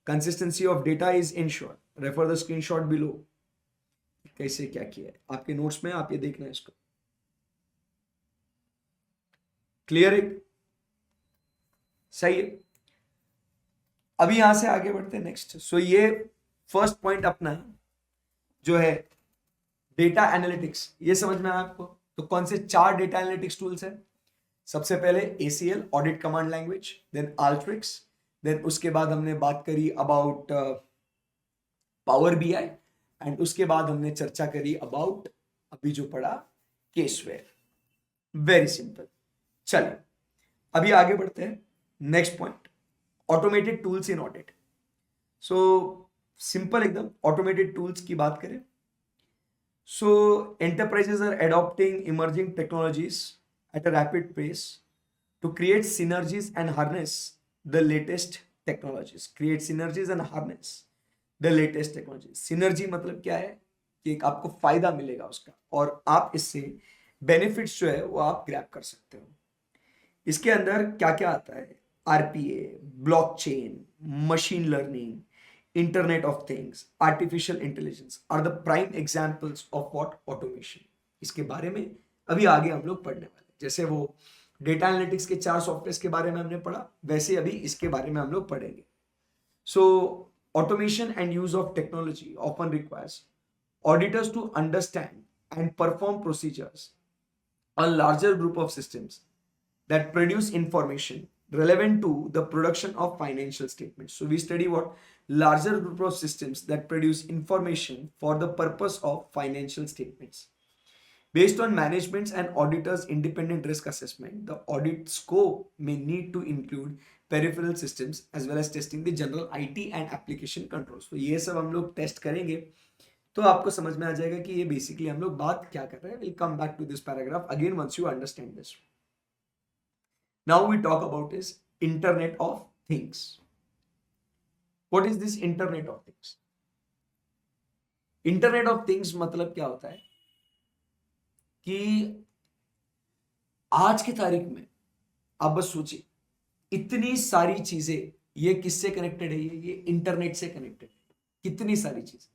Consistency of data is ensured. Refer the screenshot below. कैसे क्या किया है आपके notes में, आप ये देखना है इसको। क्लियर है? सही है। अभी यहां से आगे बढ़ते हैं नेक्स्ट। सो ये फर्स्ट पॉइंट अपना जो है डेटा एनालिटिक्स, ये समझ में आया आपको? तो कौन से 4 डेटा एनालिटिक्स टूल्स हैं? सबसे पहले ACL, audit command language, then Alteryx, then उसके बाद हमने बात करी अबाउट पावर BI, एंड उसके बाद हमने चर्चा करी अबाउट अभी जो पढ़ा केसवेयर। Very simple. चलिए अभी आगे बढ़ते हैं। Next point, automated tools in audit. So simple एकदम ऑटोमेटेड टूल्स की बात करें, so enterprises are adopting emerging technologies at a rapid pace to create synergies and harness the latest technologies. Create synergies and harness the latest technologies. Synergy मतलब क्या है? कि एक आपको फायदा मिलेगा उसका और आप इससे बेनिफिट्स जो है वो आप ग्रैब कर सकते हो। इसके अंदर क्या क्या आता है? RPA, blockchain, machine learning, Internet of Things, Artificial Intelligence are the prime examples of what automation. इसके बारे में अभी आगे हम लोग पढ़ने वाले। जैसे वो डेटा एनालिटिक्स के 4 सॉफ्टवेयर के बारे में हमने पढ़ा, वैसे अभी इसके बारे में हम लोग पढ़ेंगे। सो automation and use of technology often requires auditors to understand and perform procedures on larger group of systems that produce information relevant to the production of financial statements. So we study what? Larger group of systems that produce information for the purpose of financial statements. Based on management's and auditors' independent risk assessment, the audit scope may need to include peripheral systems as well as testing the general IT and application controls. तो ये सब हम लोग test करेंगे तो आपको समझ में आ जाएगा कि ये बेसिकली हम लोग बात क्या कर रहे हैं। We'll come back to this paragraph again once you understand this. Now we talk about is Internet of Things. What is this Internet of Things? Internet of Things मतलब क्या होता है कि आज की तारीख में आप बस सोचिए, इतनी सारी चीजें ये किससे कनेक्टेड है? ये इंटरनेट से कनेक्टेड है। कितनी सारी चीजें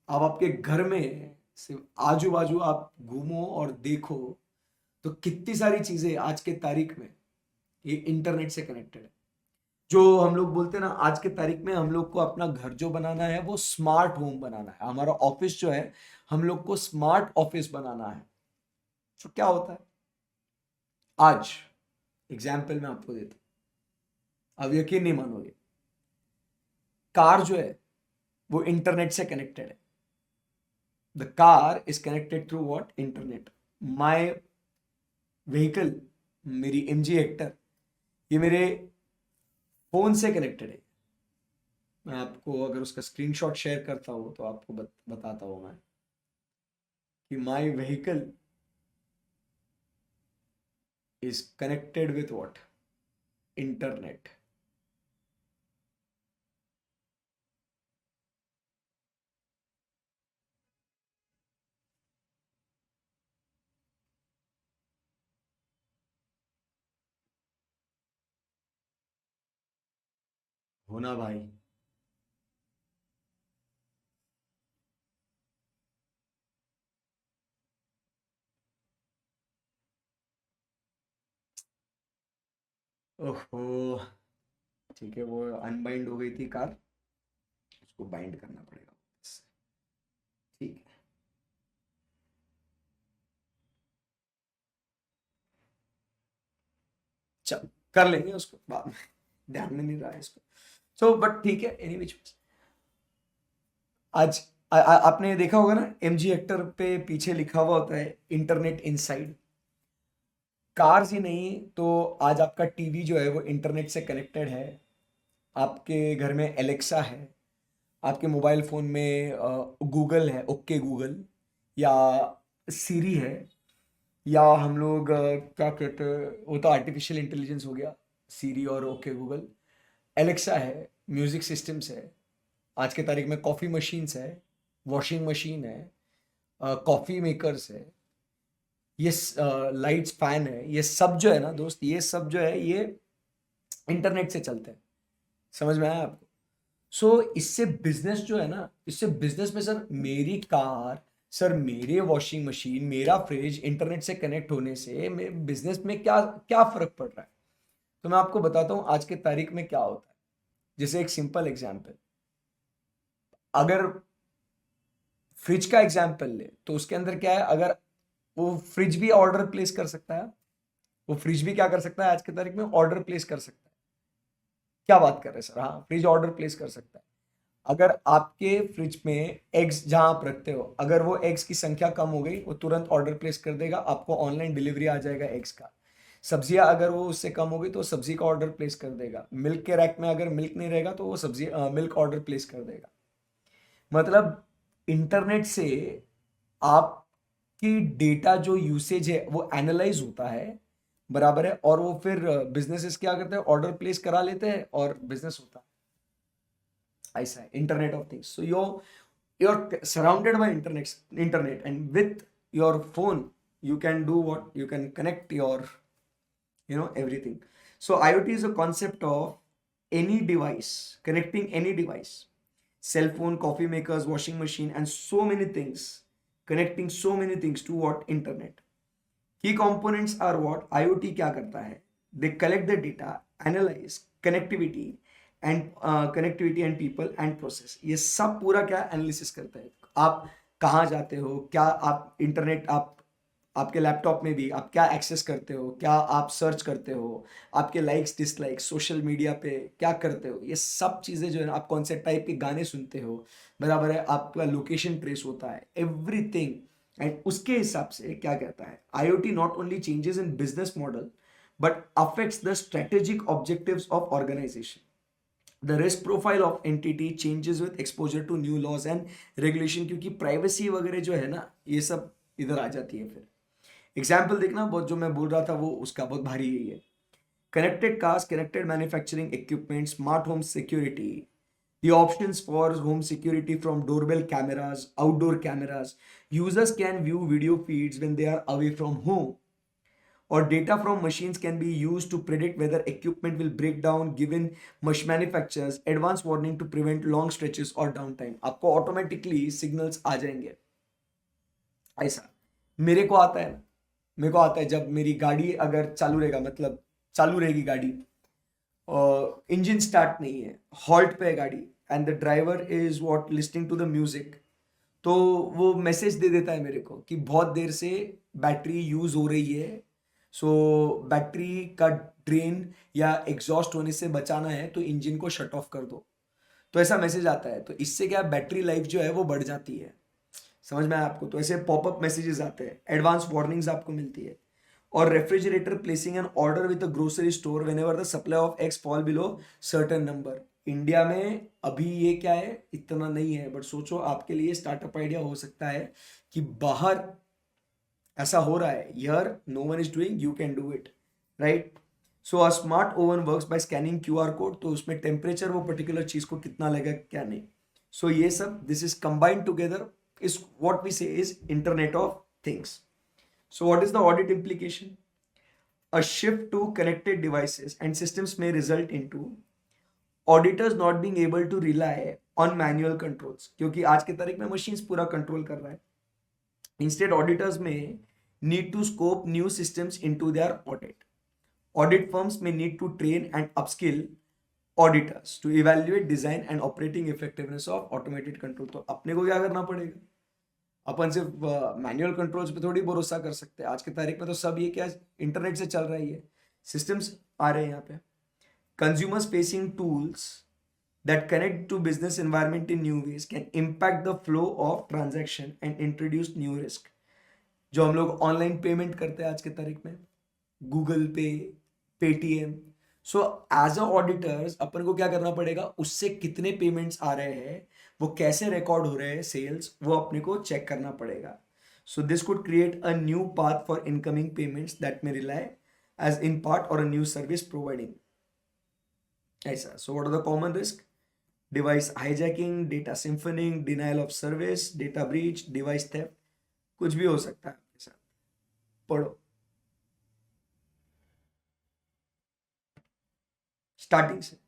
आप आपके घर में सिर्फ आजू बाजू आप घूमो और देखो तो कितनी सारी चीजें आज के तारीख में ये इंटरनेट से कनेक्टेड है। जो हम लोग बोलते हैं ना, आज के तारीख में हम लोग को अपना घर जो बनाना है वो स्मार्ट होम बनाना है। हमारा ऑफिस जो है हम लोग को स्मार्ट ऑफिस बनाना है। तो क्या होता है? आज एग्जाम्पल मैं आपको देता हूं, अब यकीन नहीं मानोगे। कार जो है वो इंटरनेट से कनेक्टेड है। The car is connected through what? Internet. My vehicle मेरी MG हेक्टर, ये मेरे फोन से कनेक्टेड है। मैं आपको अगर उसका स्क्रीनशॉट शेयर करता हूँ तो आपको बताता हूँ मैं कि my vehicle is connected with what, internet. होना भाई। ओहो, ठीक है, वो अनबाइंड हो गई थी कार, उसको बाइंड करना पड़ेगा। ठीक है, चल कर लेंगे उसको बाद में, ध्यान में नहीं रहा है इसको। सो बट ठीक है, एनी विच, आज आपने देखा होगा ना, MG हेक्टर पे पीछे लिखा हुआ होता है इंटरनेट इनसाइड। कार्स ही नहीं तो आज आपका टीवी जो है वो इंटरनेट से कनेक्टेड है, आपके घर में एलेक्सा है, आपके मोबाइल फोन में गूगल है, ओके गूगल, या सीरी है, या हम लोग क्या कहते हैं, वो तो आर्टिफिशियल इंटेलिजेंस हो गया, सीरी और ओके गूगल। एलेक्सा है, म्यूजिक सिस्टम्स है, आज के तारीख में कॉफ़ी मशीन्स है, वॉशिंग मशीन है, कॉफ़ी मेकर्स है, ये लाइट्स, फैन है, ये सब जो है ना दोस्त, ये सब जो है ये इंटरनेट से चलते हैं। समझ में आया आपको? इससे बिजनेस जो है ना, इससे बिजनेस में सर मेरी कार, सर मेरे वॉशिंग मशीन, मेरा फ्रिज इंटरनेट से कनेक्ट होने से मेरे बिजनेस में क्या क्या फर्क पड़ रहा है। तो मैं आपको बताता हूँ आज के तारीख में क्या होता है। जैसे एक सिंपल एग्जांपल, अगर फ्रिज का एग्जांपल ले तो उसके अंदर क्या है, अगर वो फ्रिज भी ऑर्डर प्लेस कर सकता है, वो फ्रिज भी क्या कर सकता है आज की तारीख में, ऑर्डर प्लेस कर सकता है। क्या बात कर रहे हैं सर, हाँ फ्रिज ऑर्डर प्लेस कर सकता है। अगर आपके फ्रिज में एग्स जहां आप रखते हो, अगर वो एग्स की संख्या कम हो गई, वो तुरंत ऑर्डर प्लेस कर देगा, आपको ऑनलाइन डिलीवरी आ जाएगा एग्स का। सब्जियां अगर वो उससे कम हो गई तो सब्जी का ऑर्डर प्लेस कर देगा। मिल्क के रैक में अगर मिल्क नहीं रहेगा तो वो सब्जी मिल्क ऑर्डर प्लेस कर देगा। मतलब इंटरनेट से आपकी डेटा जो यूसेज है वो एनालाइज होता है, बराबर है, और वो फिर बिजनेसेस क्या करते हैं, ऑर्डर प्लेस करा लेते हैं और बिजनेस होता है। ऐसा है internet of things. So you're surrounded by internet, and with your phone you can do what, you can connect your, everything. So IoT is a concept of any device, connecting any device, cell phone, coffee makers, washing machine, and so many things, connecting so many things to what, internet. Key components are what IoT क्या करता है, they collect the data, analyze connectivity and people and process, ये सब पूरा क्या analysis करता है। आप कहाँ जाते हो, क्या आप इंटरनेट, आप आपके लैपटॉप में भी आप क्या एक्सेस करते हो, क्या आप सर्च करते हो, आपके लाइक्स डिसलाइक्स सोशल मीडिया पे क्या करते हो, ये सब चीज़ें जो है ना, आप कौन से टाइप के गाने सुनते हो, बराबर है, आपका लोकेशन ट्रेस होता है, एवरीथिंग। एंड उसके हिसाब से क्या कहता है, IoT not only changes in business model but affects the strategic objectives of organisation. The risk profile of entity changes with exposure to new laws and regulation, क्योंकि privacy वगैरह जो है ना, ये सब इधर आ जाती है। फिर एग्जाम्पल देखना, बहुत जो मैं बोल रहा था वो उसका बहुत भारी यही है। Connected cars, connected manufacturing equipment, smart home security, the options for home security from doorbell cameras, outdoor cameras. Users can view video feeds when they are away from home, or data from machines can be used to predict whether equipment will break down, given manufacturers advanced warning to prevent long stretches or downtime. आपको automatically signals आ जाएंगे। ऐसा मेरे को आता है ना, मेरे को आता है जब मेरी गाड़ी अगर चालू रहेगा, मतलब चालू रहेगी गाड़ी, इंजन स्टार्ट नहीं है, हॉल्ट पे है गाड़ी, and the driver is what listening to the music, तो वो मैसेज दे देता है मेरे को कि बहुत देर से बैटरी यूज हो रही है, सो बैटरी का ड्रेन या एग्जॉस्ट होने से बचाना है तो इंजन को शट ऑफ कर दो। तो ऐसा मैसेज आता है, तो इससे क्या बैटरी लाइफ जो है वो बढ़ जाती है। समझ में आया आपको? तो ऐसे पॉपअप मैसेजेस आते हैं, एडवांस वार्निंग्स आपको मिलती है। or refrigerator placing an order with a grocery store whenever the supply of eggs fall below certain number. India में अभी ये क्या है, इतना नहीं है, बट सोचो आपके लिए स्टार्टअप आइडिया हो सकता है कि बाहर ऐसा हो रहा है, here no one is doing, you can do it, right? So a smart oven works by scanning QR code, तो उसमें टेम्परेचर वो पर्टिकुलर चीज को कितना लगेगा क्या नहीं. सो ये सब this is combined together is what we say is Internet of Things. So what is the audit implication? A shift to connected devices and systems may result into auditors not being able to rely on manual controls, क्योंकि आज की तारीख में machines पूरा control कर रहा है. Instead auditors may need to scope new systems into their audit. Audit firms may need to train and upskill auditors to evaluate design and operating effectiveness of automated control. तो अपने को क्या करना पड़ेगा? अपन सिर्फ मैनुअल कंट्रोल्स पे थोड़ी भरोसा कर सकते हैं. आज की तारीख में तो सब ये क्या इंटरनेट से चल रहा है, ये सिस्टम्स आ रहे हैं यहाँ पे. Consumers facing tools that connect to business environment in new ways can impact the flow of transaction and introduce new risk. जो हम लोग ऑनलाइन पेमेंट करते हैं आज की तारीख में, Google Pay, Paytm, so as a auditors अपन को क्या करना पड़ेगा, उससे कितने पेमेंट्स आ रहे हैं, वो कैसे रिकॉर्ड हो रहे हैं सेल्स, वो अपने को चेक करना पड़ेगा. So this could create a new path for incoming payments that may rely as in part or a new service providing. ऐसा. So what are the common risk? Device hijacking, data siphoning, denial of service, data breach, device theft, कुछ भी हो सकता है आपके साथ. पढ़ो starting से.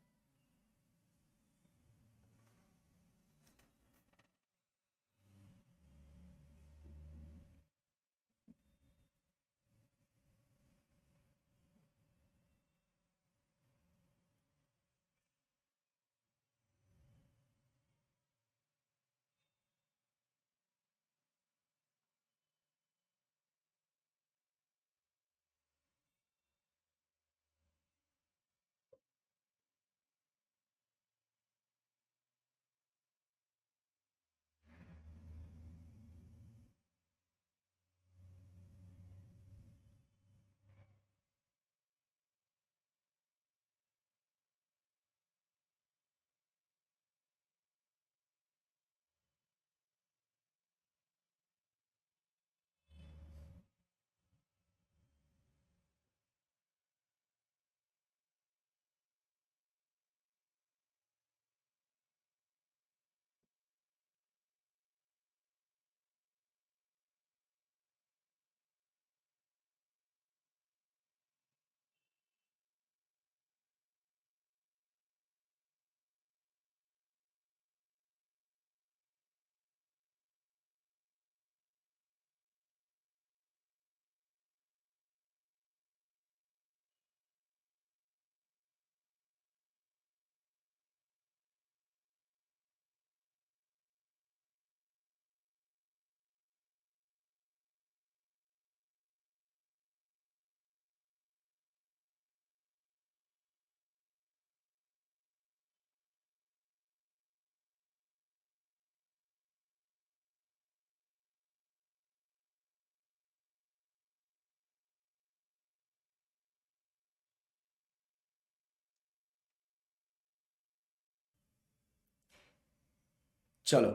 चलो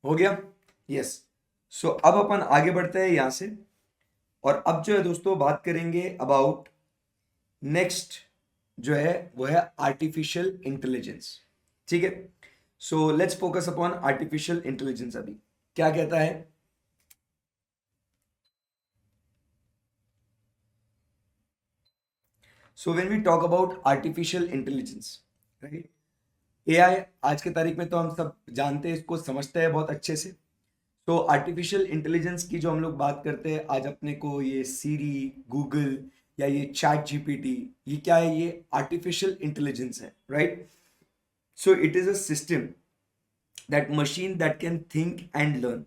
हो गया. यस. सो अब अपन आगे बढ़ते हैं यहां से, और अब जो है दोस्तों बात करेंगे अबाउट नेक्स्ट जो है वो है आर्टिफिशियल इंटेलिजेंस. ठीक है. So let's focus upon artificial intelligence. अभी क्या कहता है? So when we talk about artificial intelligence, right, AI आज की तारीख में तो हम सब जानते हैं, इसको समझते हैं बहुत अच्छे से. तो आर्टिफिशियल इंटेलिजेंस की जो हम लोग बात करते हैं आज, अपने को ये सीरी, गूगल या ये चैट जीपीटी, ये क्या है? ये आर्टिफिशियल इंटेलिजेंस है, right? So it is a system that machine that can think and learn.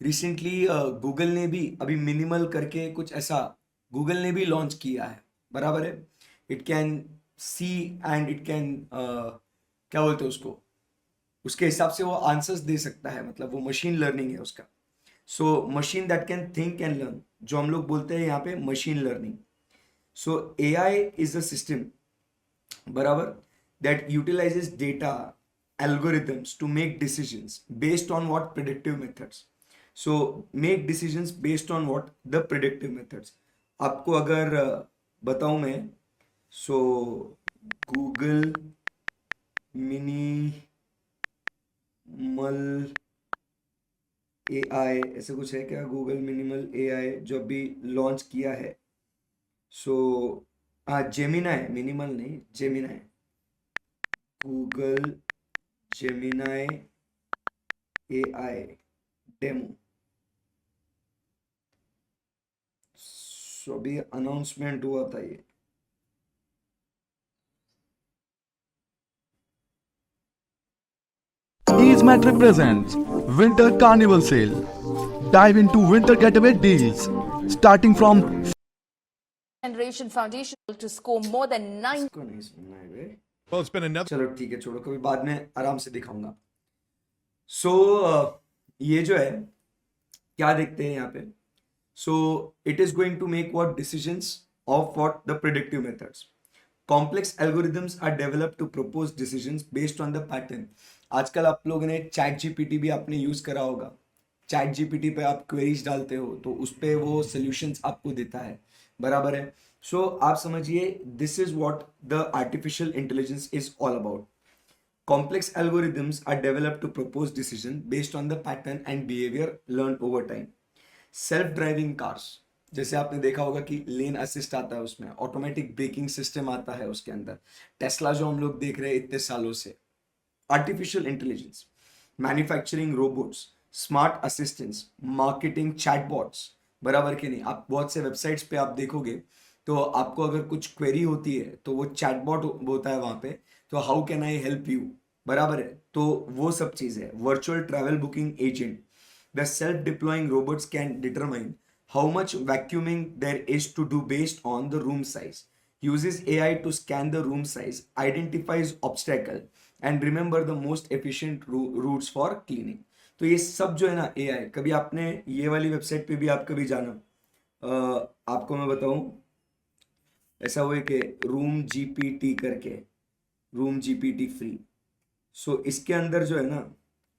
Recently Google ने भी अभी मिनिमल करके कुछ ऐसा गूगल ने भी लॉन्च किया है, बराबर है. It can see and it can क्या बोलते हैं उसको, उसके हिसाब से वो आंसर्स दे सकता है, मतलब वो मशीन लर्निंग है उसका. So machine that can think and learn. जो हम लोग बोलते हैं यहाँ पे machine learning. So AI is a system, बराबर, that utilizes data algorithms to make decisions based on what predictive methods. So make decisions based on what the predictive methods. आपको अगर बताऊं मैं, सो गूगल मिनिमल AI ऐसे कुछ है क्या? Google minimal AI जो अभी लॉन्च किया है. सो हाँ, जेमिनाई, मिनिमल नहीं, Gemini, Google Gemini AI demo. So अभी अनाउंसमेंट हुआ था ये. Ease Metro presents Winter Carnival Sale. Dive into winter getaway deals starting from Generation Foundation to score more than 9 इसको नहीं सुनना है बे. Well, it's been another. चलो ठीक है, छोड़ो, कभी बाद में आराम से दिखाऊंगा. सो ये जो है, क्या देखते हैं यहाँ पे? So it is going to make what decisions of what the predictive methods. Complex algorithms are developed to propose decisions based on the pattern. आजकल आप लोगों ने चैट जीपीटी भी आपने यूज करा होगा. चैट जीपीटी पे आप क्वेरीज डालते हो तो उस पे वो सोल्यूशंस आपको देता है, बराबर है. सो आप समझिए, this is what the artificial intelligence is all about. Complex algorithms are developed to propose decision based on the pattern and behavior learned over time. Self driving cars, जैसे आपने देखा होगा कि लेन असिस्ट आता है, उसमें ऑटोमेटिक ब्रेकिंग सिस्टम आता है उसके अंदर. टेस्ला जो हम लोग देख रहे हैं इतने सालों से. Artificial intelligence, manufacturing robots, smart assistants, marketing chatbots, बराबर के नहीं. आप बहुत से वेबसाइट्स पे आप देखोगे तो आपको अगर कुछ क्वेरी होती है तो वो चैटबॉट होता है वहां पे. तो how can I help you, बराबर है. तो वो सब चीज है. Virtual travel booking agent, the self-deploying robots can determine how much vacuuming there is to do based on the room size. Uses AI to scan the room size, identifies obstacle, and remember the most efficient routes for cleaning. तो ये सब जो है ना AI, कभी आपने ये वाली वेबसाइट पे भी आप कभी जाना, आपको मैं बताऊं, ऐसा हुआ है कि रूम जीपीटी करके, रूम जीपीटी फ्री. सो इसके अंदर जो है ना,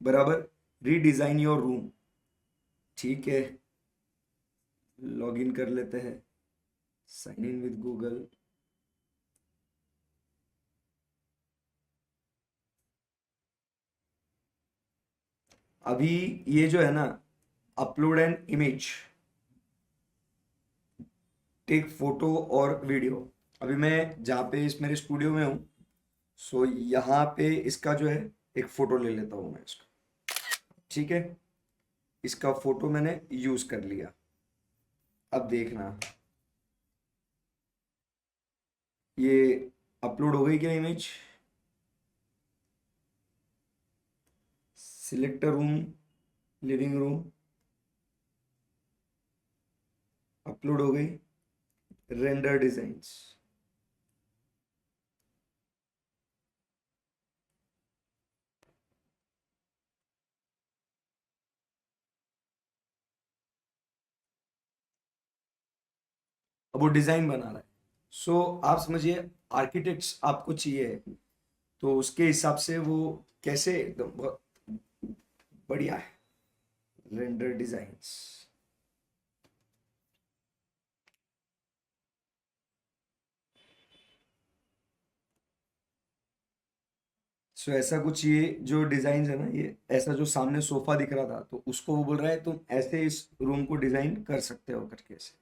बराबर, रीडिजाइन योर रूम. ठीक है, लॉग इन कर लेते हैं, साइन इन विद गूगल. अभी ये जो है ना, upload an image, take photo और वीडियो. अभी मैं जहाँ पे इस मेरे स्टूडियो में हूँ, सो यहाँ पे इसका जो है एक फोटो ले लेता हूँ मैं इसका. ठीक है, इसका फोटो मैंने यूज कर लिया. अब देखना, ये अपलोड हो गई क्या image? Select room, living room, upload हो गई. रेंडर डिजाइन्स, अब वो डिजाइन बना रहा है. सो आप समझिए, आर्किटेक्ट्स आपको चाहिए तो उसके हिसाब से वो कैसे एकदम बहुत बढ़िया है. रेंडर डिजाइन्स, सो ऐसा कुछ, ये जो डिजाइन है ना, ये ऐसा जो सामने सोफा दिख रहा था तो उसको वो बोल रहा है तुम ऐसे इस रूम को डिजाइन कर सकते हो करके ऐसे.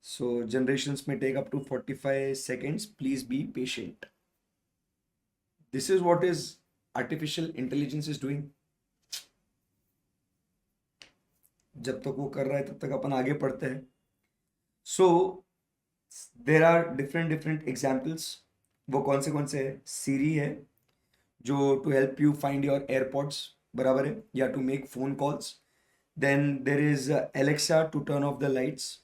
सो जनरेशंस में take up to 45 seconds, please be patient. This is what is artificial intelligence is doing. जब तक वो कर रहा है तब तक अपन आगे पढ़ते हैं. So there are different different examples. वो कौन से है? सीरी है जो to help you find your AirPods, बराबर है, या to make phone calls. Then there is Alexa to turn off the lights,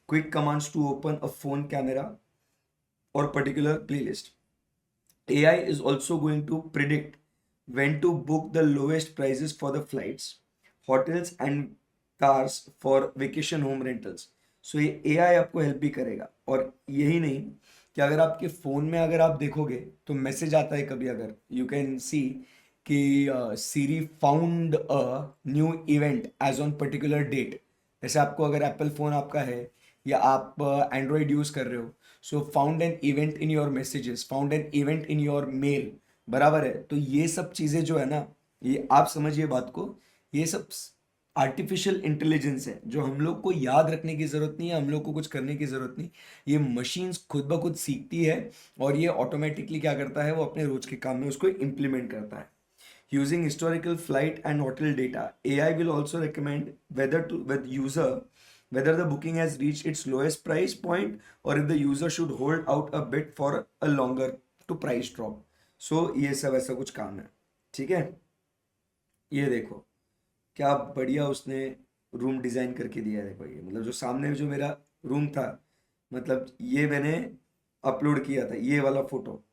quick commands to open a phone camera or particular playlist. AI is also going to predict when to book the lowest prices for the flights, hotels, and cars for vacation home rentals. सो ये AI आपको help भी करेगा। और यही नहीं कि अगर आपके फ़ोन में अगर आप देखोगे तो मैसेज आता है कभी, अगर यू कैन सी कि Siri found a new event as on particular date. जैसे आपको अगर एप्पल फ़ोन आपका है या आप एंड्रॉयड यूज़ कर रहे हो, so found an event in your messages, found an event in your mail, बराबर है। तो ये सब चीज़ें जो है ना, ये आप समझिए बात को, ये सब आर्टिफिशियल इंटेलिजेंस है जो हम लोग को याद रखने की ज़रूरत नहीं है, हम लोग को कुछ करने की ज़रूरत नहीं। ये मशीन्स खुद ब खुद सीखती है और ये ऑटोमेटिकली क्या करता है, वो अपने रोज के काम में उसको इम्प्लीमेंट करता है। Using historical flight and hotel data, AI will also recommend whether to with user whether the booking has reached its lowest price point or if the user should hold out a bit for a longer to price drop. So ये सब ऐसा कुछ काम है, ठीक है। ये देखो क्या बढ़िया उसने रूम डिज़ाइन करके दिया है। देखो ये मतलब जो सामने जो मेरा रूम था, मतलब ये मैंने अपलोड किया था ये वाला फोटो,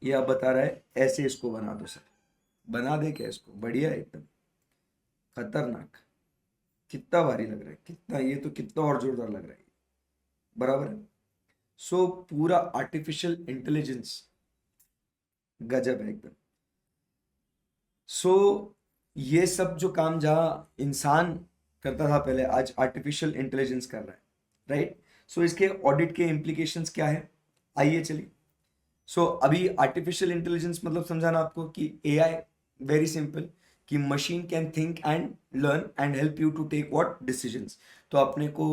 ये आप बता रहा है ऐसे इसको बना दो सर, बना दे क्या इसको, बढ़िया है एकदम खतरनाक। कितना भारी लग रहा है, कितना, ये तो कितना और जोरदार लग रहा है, बराबर है। सो पूरा आर्टिफिशियल इंटेलिजेंस गजब है एकदम। सो ये सब जो काम जहाँ इंसान करता था पहले, आज आर्टिफिशियल इंटेलिजेंस कर रहा है, राइट। सो इसके ऑडिट के इम्प्लीकेशंस क्या है, आइए चलिए। सो अभी आर्टिफिशियल इंटेलिजेंस मतलब समझाना आपको कि एआई वेरी सिंपल, कि machine can think and learn and help you to take what decisions. तो अपने को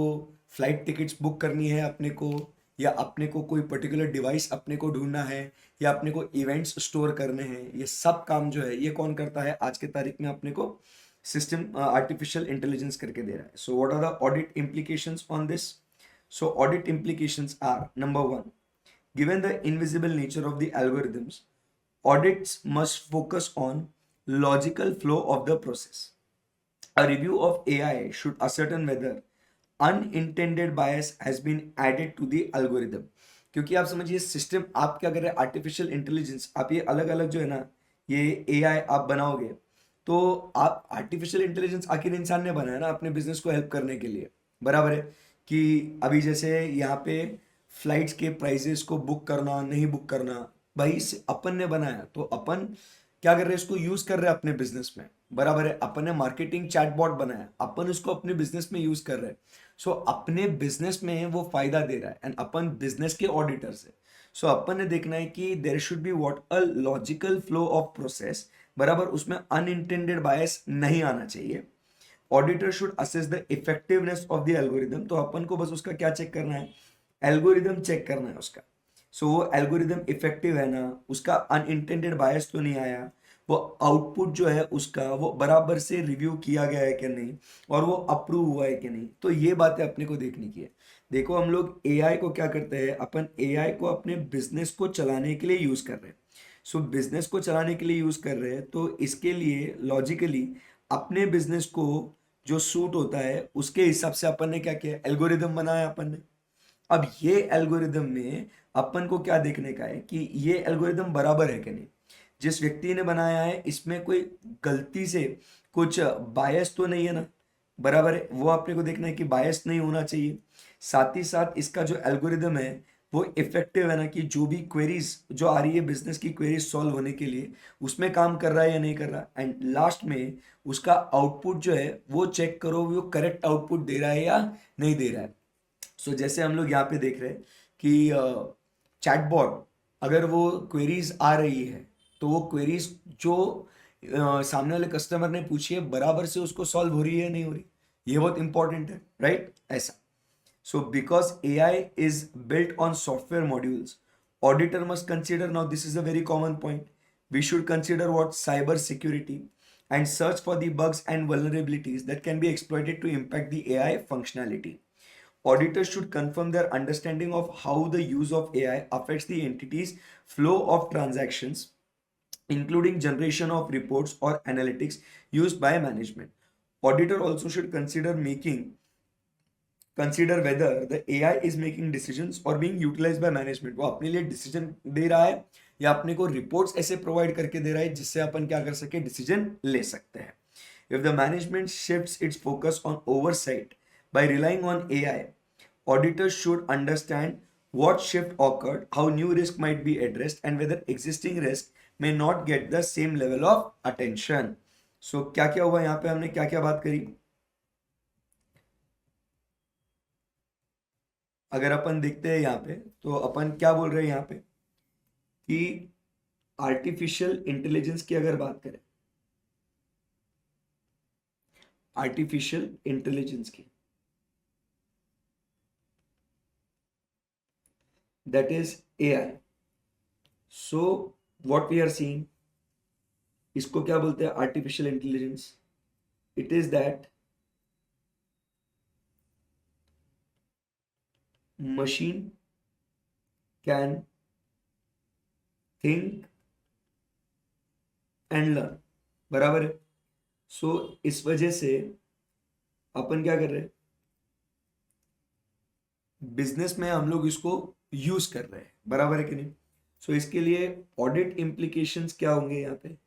फ्लाइट टिकट्स बुक करनी है अपने को, या अपने को कोई पर्टिकुलर डिवाइस अपने को ढूंढना है, या अपने को इवेंट्स स्टोर करने हैं, ये सब काम जो है ये कौन करता है आज के तारीख में, अपने को सिस्टम आर्टिफिशियल इंटेलिजेंस करके दे रहा है। So what are the audit implications on this. So audit implications are, number 1, given the invisible nature of the algorithms, audits must focus on logical flow of the process. A review of AI should ascertain whether unintended bias has been added to the algorithm. क्योंकि आप समझिए system, आप क्या कर रहे हैं, artificial intelligence, आप ये अलग अलग जो है ना ये एआई आप बनाओगे, तो आप आर्टिफिशियल इंटेलिजेंस आखिर इंसान ने बनाया ना अपने बिजनेस को हेल्प करने के लिए, बराबर है। कि अभी जैसे यहाँ पे फ्लाइट्स के प्राइजेस को बुक करना नहीं बुक करना, भाई इसे अपन ने बनाया, तो अपन क्या कर रहे हैं, इसको यूज कर रहे हैं अपने बिजनेस में, बराबर है। अपन ने मार्केटिंग चैटबॉट बनाया, अपन उसको अपने बिजनेस में यूज कर रहे हैं। सो अपने बिजनेस में वो फायदा दे रहा है एंड अपन बिजनेस के ऑडिटर्स है। सो अपन ने देखना है कि there should be what a logical flow of process, बराबर, उसमें अनइंटेंडेड बायस नहीं आना चाहिए। Auditor should assess the effectiveness of the algorithm, तो अपन को बस उसका क्या चेक करना है, एल्गोरिदम चेक करना है उसका। सो वो एल्गोरिदम इफेक्टिव है ना, उसका अनइंटेंडेड बायस तो नहीं आया, वो आउटपुट जो है उसका वो बराबर से रिव्यू किया गया है कि नहीं, और वो अप्रूव हुआ है कि नहीं। तो ये बातें अपने को देखनी की है। देखो हम लोग एआई को क्या करते हैं, अपन एआई को अपने बिजनेस को चलाने के लिए यूज कर रहे हैं। सो बिजनेस को चलाने के लिए यूज कर रहे हैं, तो इसके लिए लॉजिकली अपने बिजनेस को जो सूट होता है उसके हिसाब से अपन ने क्या किया, एल्गोरिदम बनाया अपन ने। अब ये एल्गोरिदम में अपन को क्या देखने का है कि ये एल्गोरिदम बराबर है कि नहीं, जिस व्यक्ति ने बनाया है इसमें कोई गलती से कुछ बायस तो नहीं है ना, बराबर है। वो आपने को देखना है कि बायस नहीं होना चाहिए। साथ ही साथ इसका जो एल्गोरिदम है वो इफेक्टिव है ना, कि जो भी क्वेरीज जो आ रही है बिजनेस की क्वेरीज सॉल्व होने के लिए उसमें काम कर रहा है या नहीं कर रहा। एंड लास्ट में उसका आउटपुट जो है वो चेक करो, वो करेक्ट आउटपुट दे रहा है या नहीं दे रहा है। सो जैसे हम लोग यहाँ पे देख रहे हैं कि चैटबॉट अगर वो क्वेरीज आ रही है तो वो क्वेरीज जो सामने वाले कस्टमर ने पूछी है बराबर से उसको सॉल्व हो रही है नहीं हो रही, ये बहुत इंपॉर्टेंट है, राइट, ऐसा। So because AI is built on software modules, auditor must consider, now this is a very common point, we should consider what cyber security and search for the bugs and vulnerabilities that can be exploited to impact the AI functionality. Auditors should confirm their understanding of how the use of AI affects the entity's flow of transactions, including generation of reports or analytics used by management. Auditor also should consider whether the AI is making decisions or being utilized by management. वो अपने लिए decision दे रहा है या अपने को reports ऐसे provide करके दे रहा है जिससे अपन क्या कर सके, डिसीजन ले सकते हैं। If the management shifts its focus on oversight By relying on AI, auditors should understand what shift occurred, how new risk might be addressed, and whether existing risk may not get the same level of attention. So क्या क्या हुआ यहाँ पे, हमने क्या क्या बात करी? अगर अपन देखते हैं यहाँ पे, तो अपन क्या बोल रहे हैं यहाँ पे कि आर्टिफिशियल इंटेलिजेंस की अगर बात करें, आर्टिफिशियल इंटेलिजेंस की, that is AI. So what we are seeing, इसको क्या बोलते हैं? Artificial intelligence. It is that machine can think and learn. बराबर है. सो इस वजह से अपन क्या कर रहे हैं, बिजनेस में हम लोग इसको यूज कर रहे हैं. बराबर है कि नहीं? सो इसके लिए ऑडिट इम्प्लीकेशंस क्या होंगे यहाँ पे,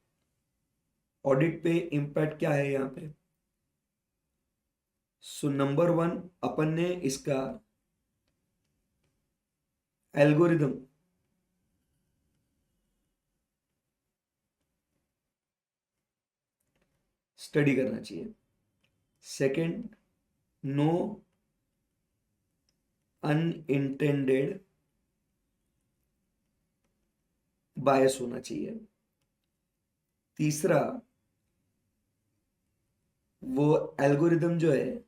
ऑडिट पे इम्पैक्ट क्या है यहाँ पे? सो नंबर 1, अपन ने इसका एल्गोरिदम स्टडी करना चाहिए. सेकंड, नो अनइंटेंडेड बायस होना चाहिए. तीसरा, वो एल्गोरिदम जो है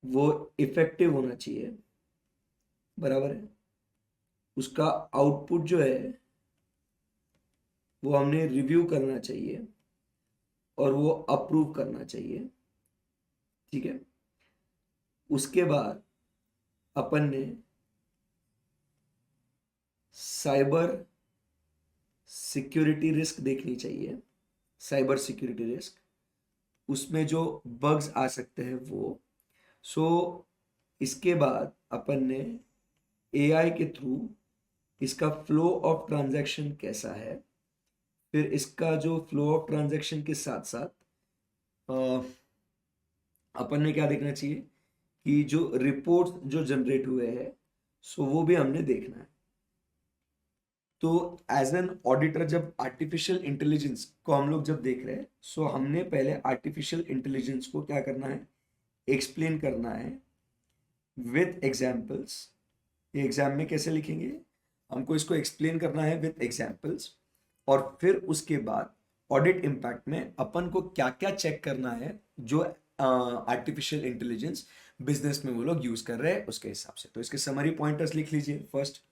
वो इफेक्टिव होना चाहिए. बराबर है. उसका आउटपुट जो है वो हमने रिव्यू करना चाहिए और वो अप्रूव करना चाहिए. ठीक है. उसके बाद अपन ने साइबर सिक्योरिटी रिस्क देखनी चाहिए. साइबर सिक्योरिटी रिस्क, उसमें जो बग्स आ सकते हैं वो. सो इसके बाद अपन ने एआई के थ्रू इसका फ्लो ऑफ ट्रांजैक्शन कैसा है, फिर इसका जो फ्लो ऑफ ट्रांजैक्शन के साथ साथ अपन ने क्या देखना चाहिए कि जो रिपोर्ट्स जो जनरेट हुए हैं, सो वो भी हमने देखना है. तो एज एन ऑडिटर जब आर्टिफिशियल इंटेलिजेंस को हम लोग जब देख रहे हैं, सो हमने पहले आर्टिफिशियल इंटेलिजेंस को क्या करना है, एक्सप्लेन करना है विथ एग्जाम्पल्स. ये एग्जाम में कैसे लिखेंगे, हमको इसको एक्सप्लेन करना है विथ एग्जाम्पल्स. और फिर उसके बाद ऑडिट इम्पैक्ट में अपन को क्या क्या चेक करना है जो आर्टिफिशियल इंटेलिजेंस बिजनेस में वो लोग यूज कर रहे हैं उसके हिसाब से. तो इसके समरी पॉइंटर्स लिख लीजिए. फर्स्ट,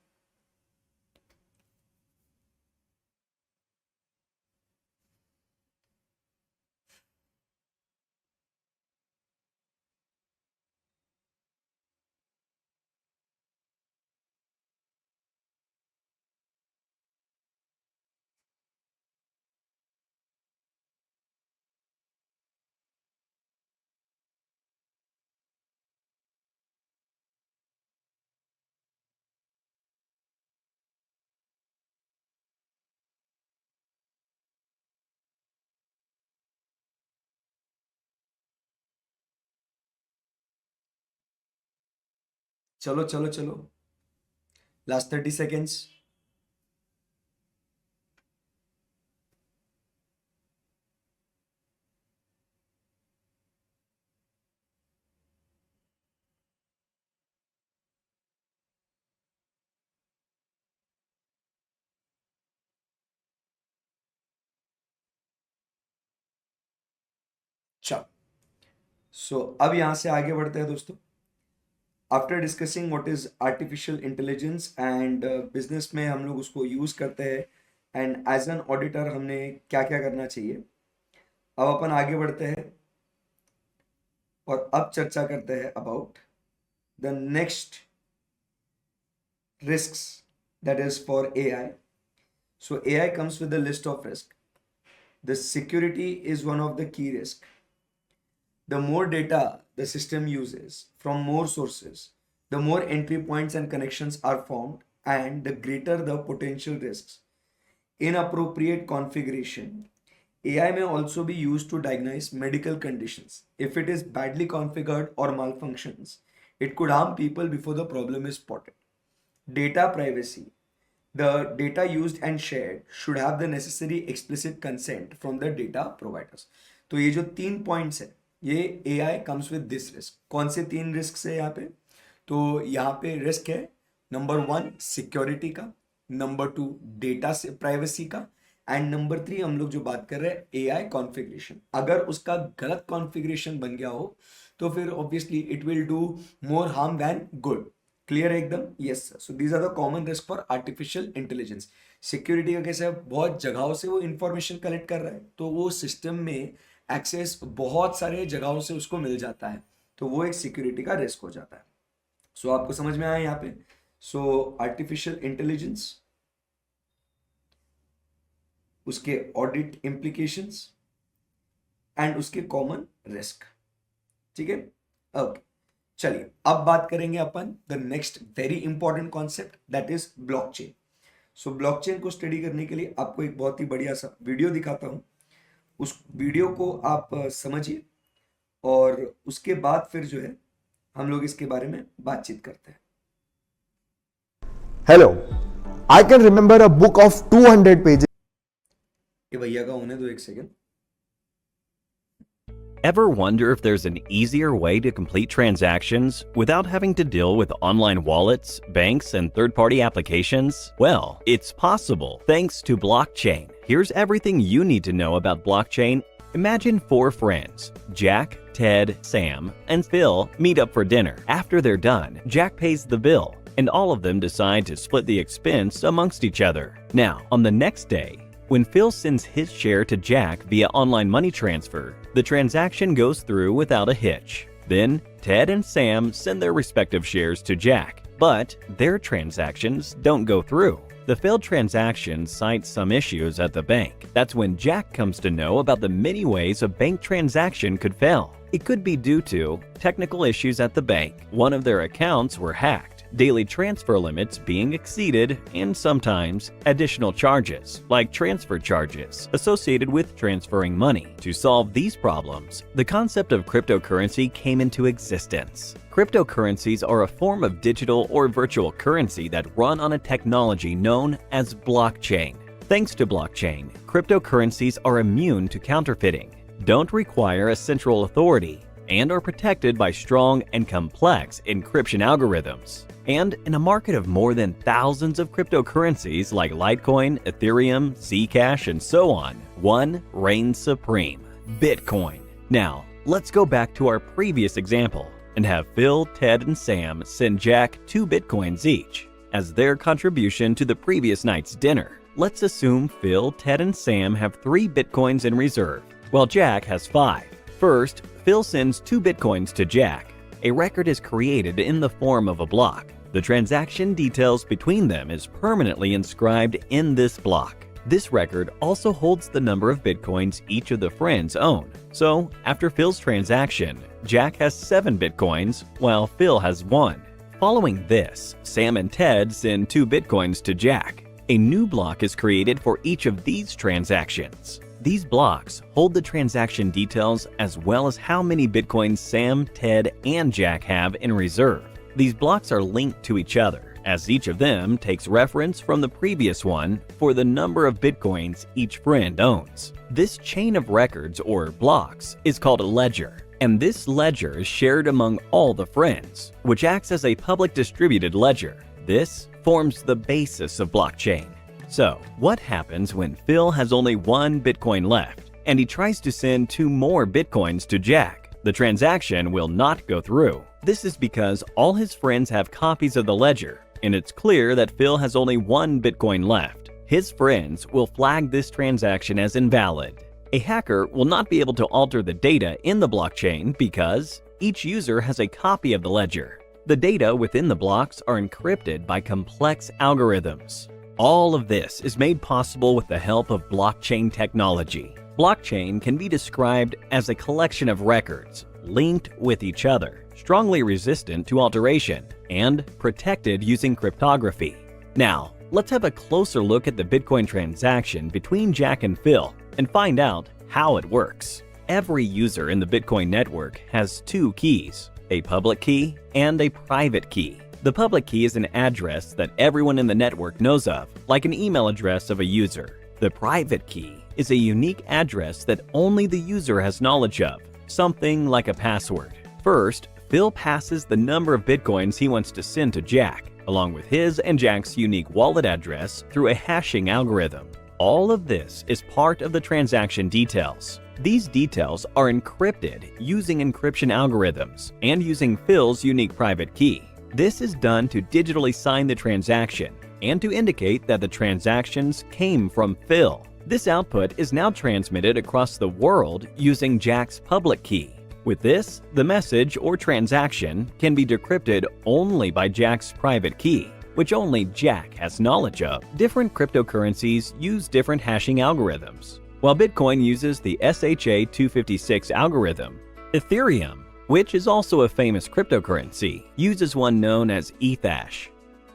चलो चलो चलो, लास्ट 30 सेकेंड्स. चलो, सो अब यहां से आगे बढ़ते हैं दोस्तों. After discussing what is artificial intelligence and business में हम लोग उसको यूज करते हैं एंड एज एन ऑडिटर हमने क्या क्या करना चाहिए, अब अपन आगे बढ़ते हैं और अब चर्चा करते हैं about the next risks, that is for AI. So AI comes with a list of risk. The security is one of the key risks. The more data the system uses from more sources, the more entry points and connections are formed, and the greater the potential risks. Inappropriate configuration, AI may also be used to diagnose medical conditions. If it is badly configured or malfunctions, it could harm people before the problem is spotted. Data privacy. The data used and shared should have the necessary explicit consent from the data providers. तो ये जो 3 points है, ये AI comes with this risk. कौन से 3 risk है यहाँ पे? तो यहाँ पे रिस्क है नंबर 1 सिक्योरिटी का, नंबर 2 डेटा से प्राइवेसी का, एंड नंबर 3 हम लोग जो बात कर रहे हैं AI कॉन्फ़िगरेशन. अगर उसका गलत कॉन्फ़िगरेशन बन गया हो तो फिर obviously it will do more harm than good. Clear है एकदम? Yes sir. So these are the common risk for artificial intelligence. Security का कैसे है, बहुत जगहों से वो इंफॉर्मेशन कलेक्ट कर रहा है, तो वो सिस्टम में एक्सेस बहुत सारे जगहों से उसको मिल जाता है, तो वो एक सिक्योरिटी का रिस्क हो जाता है. सो आपको समझ में आया यहाँ पे? सो आर्टिफिशियल इंटेलिजेंस, उसके ऑडिट इम्प्लीकेशंस एंड उसके कॉमन रिस्क. ठीक है, ओके. चलिए अब बात करेंगे upon the next very important concept, that is blockchain. So blockchain को स्टडी करने के लिए आपको एक बहुत ही बढ़िया सा वीडियो दिखाता हूं. उस वीडियो को आप समझिए और उसके बाद फिर जो है हम लोग इसके बारे में बातचीत करते हैं. Hello, I can remember a book of 200 pages. ये भैया का होने दो एक second. Ever wonder if there's an easier way to complete transactions without having to deal with online wallets, banks, and third-party applications? Well, it's possible thanks to blockchain. Here's everything you need to know about blockchain. Imagine 4 friends, Jack, Ted, Sam, and Phil meet up for dinner. After they're done, Jack pays the bill, and all of them decide to split the expense amongst each other. Now, on the next day, when Phil sends his share to Jack via online money transfer, the transaction goes through without a hitch. Then, Ted and Sam send their respective shares to Jack, but their transactions don't go through. The failed transaction cites some issues at the bank. That's when Jack comes to know about the many ways a bank transaction could fail. It could be due to technical issues at the bank, one of their accounts were hacked, daily transfer limits being exceeded, and sometimes additional charges, like transfer charges, associated with transferring money. To solve these problems, the concept of cryptocurrency came into existence. Cryptocurrencies are a form of digital or virtual currency that run on a technology known as blockchain. Thanks to blockchain, cryptocurrencies are immune to counterfeiting, don't require a central authority, and are protected by strong and complex encryption algorithms. And in a market of more than thousands of cryptocurrencies like Litecoin, Ethereum, Zcash, and so on, one reigns supreme: Bitcoin. Now, let's go back to our previous example and have Phil, Ted, and Sam send Jack 2 Bitcoins each as their contribution to the previous night's dinner. Let's assume Phil, Ted, and Sam have 3 Bitcoins in reserve, while Jack has 5. First, Phil sends 2 Bitcoins to Jack. A record is created in the form of a block. The transaction details between them is permanently inscribed in this block. This record also holds the number of Bitcoins each of the friends own. So, after Phil's transaction, Jack has 7 Bitcoins, while Phil has 1. Following this, Sam and Ted send 2 Bitcoins to Jack. A new block is created for each of these transactions. These blocks hold the transaction details as well as how many Bitcoins Sam, Ted, and Jack have in reserve. These blocks are linked to each other, as each of them takes reference from the previous one for the number of Bitcoins each friend owns. This chain of records, or blocks, is called a ledger, and this ledger is shared among all the friends, which acts as a public distributed ledger. This forms the basis of blockchain. So, what happens when Phil has only 1 Bitcoin left, and he tries to send 2 more Bitcoins to Jack? The transaction will not go through. This is because all his friends have copies of the ledger, and it's clear that Phil has only 1 Bitcoin left. His friends will flag this transaction as invalid. A hacker will not be able to alter the data in the blockchain because each user has a copy of the ledger. The data within the blocks are encrypted by complex algorithms. All of this is made possible with the help of blockchain technology. Blockchain can be described as a collection of records linked with each other, strongly resistant to alteration, and protected using cryptography. Now, let's have a closer look at the Bitcoin transaction between Jack and Phil and find out how it works. Every user in the Bitcoin network has two keys, a public key and a private key. The public key is an address that everyone in the network knows of, like an email address of a user. The private key is a unique address that only the user has knowledge of, something like a password. First, Phil passes the number of Bitcoins he wants to send to Jack, along with his and Jack's unique wallet address through a hashing algorithm. All of this is part of the transaction details. These details are encrypted using encryption algorithms and using Phil's unique private key. This is done to digitally sign the transaction and to indicate that the transactions came from Phil. This output is now transmitted across the world using Jack's public key. With this, the message or transaction can be decrypted only by Jack's private key, which only Jack has knowledge of. Different cryptocurrencies use different hashing algorithms. While Bitcoin uses the SHA-256 algorithm, Ethereum, which is also a famous cryptocurrency, uses one known as Ethash.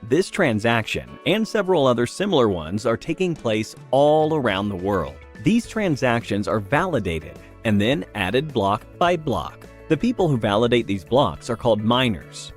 This transaction and several other similar ones are taking place all around the world. These transactions are validated and then added block by block. The people who validate these blocks are called miners.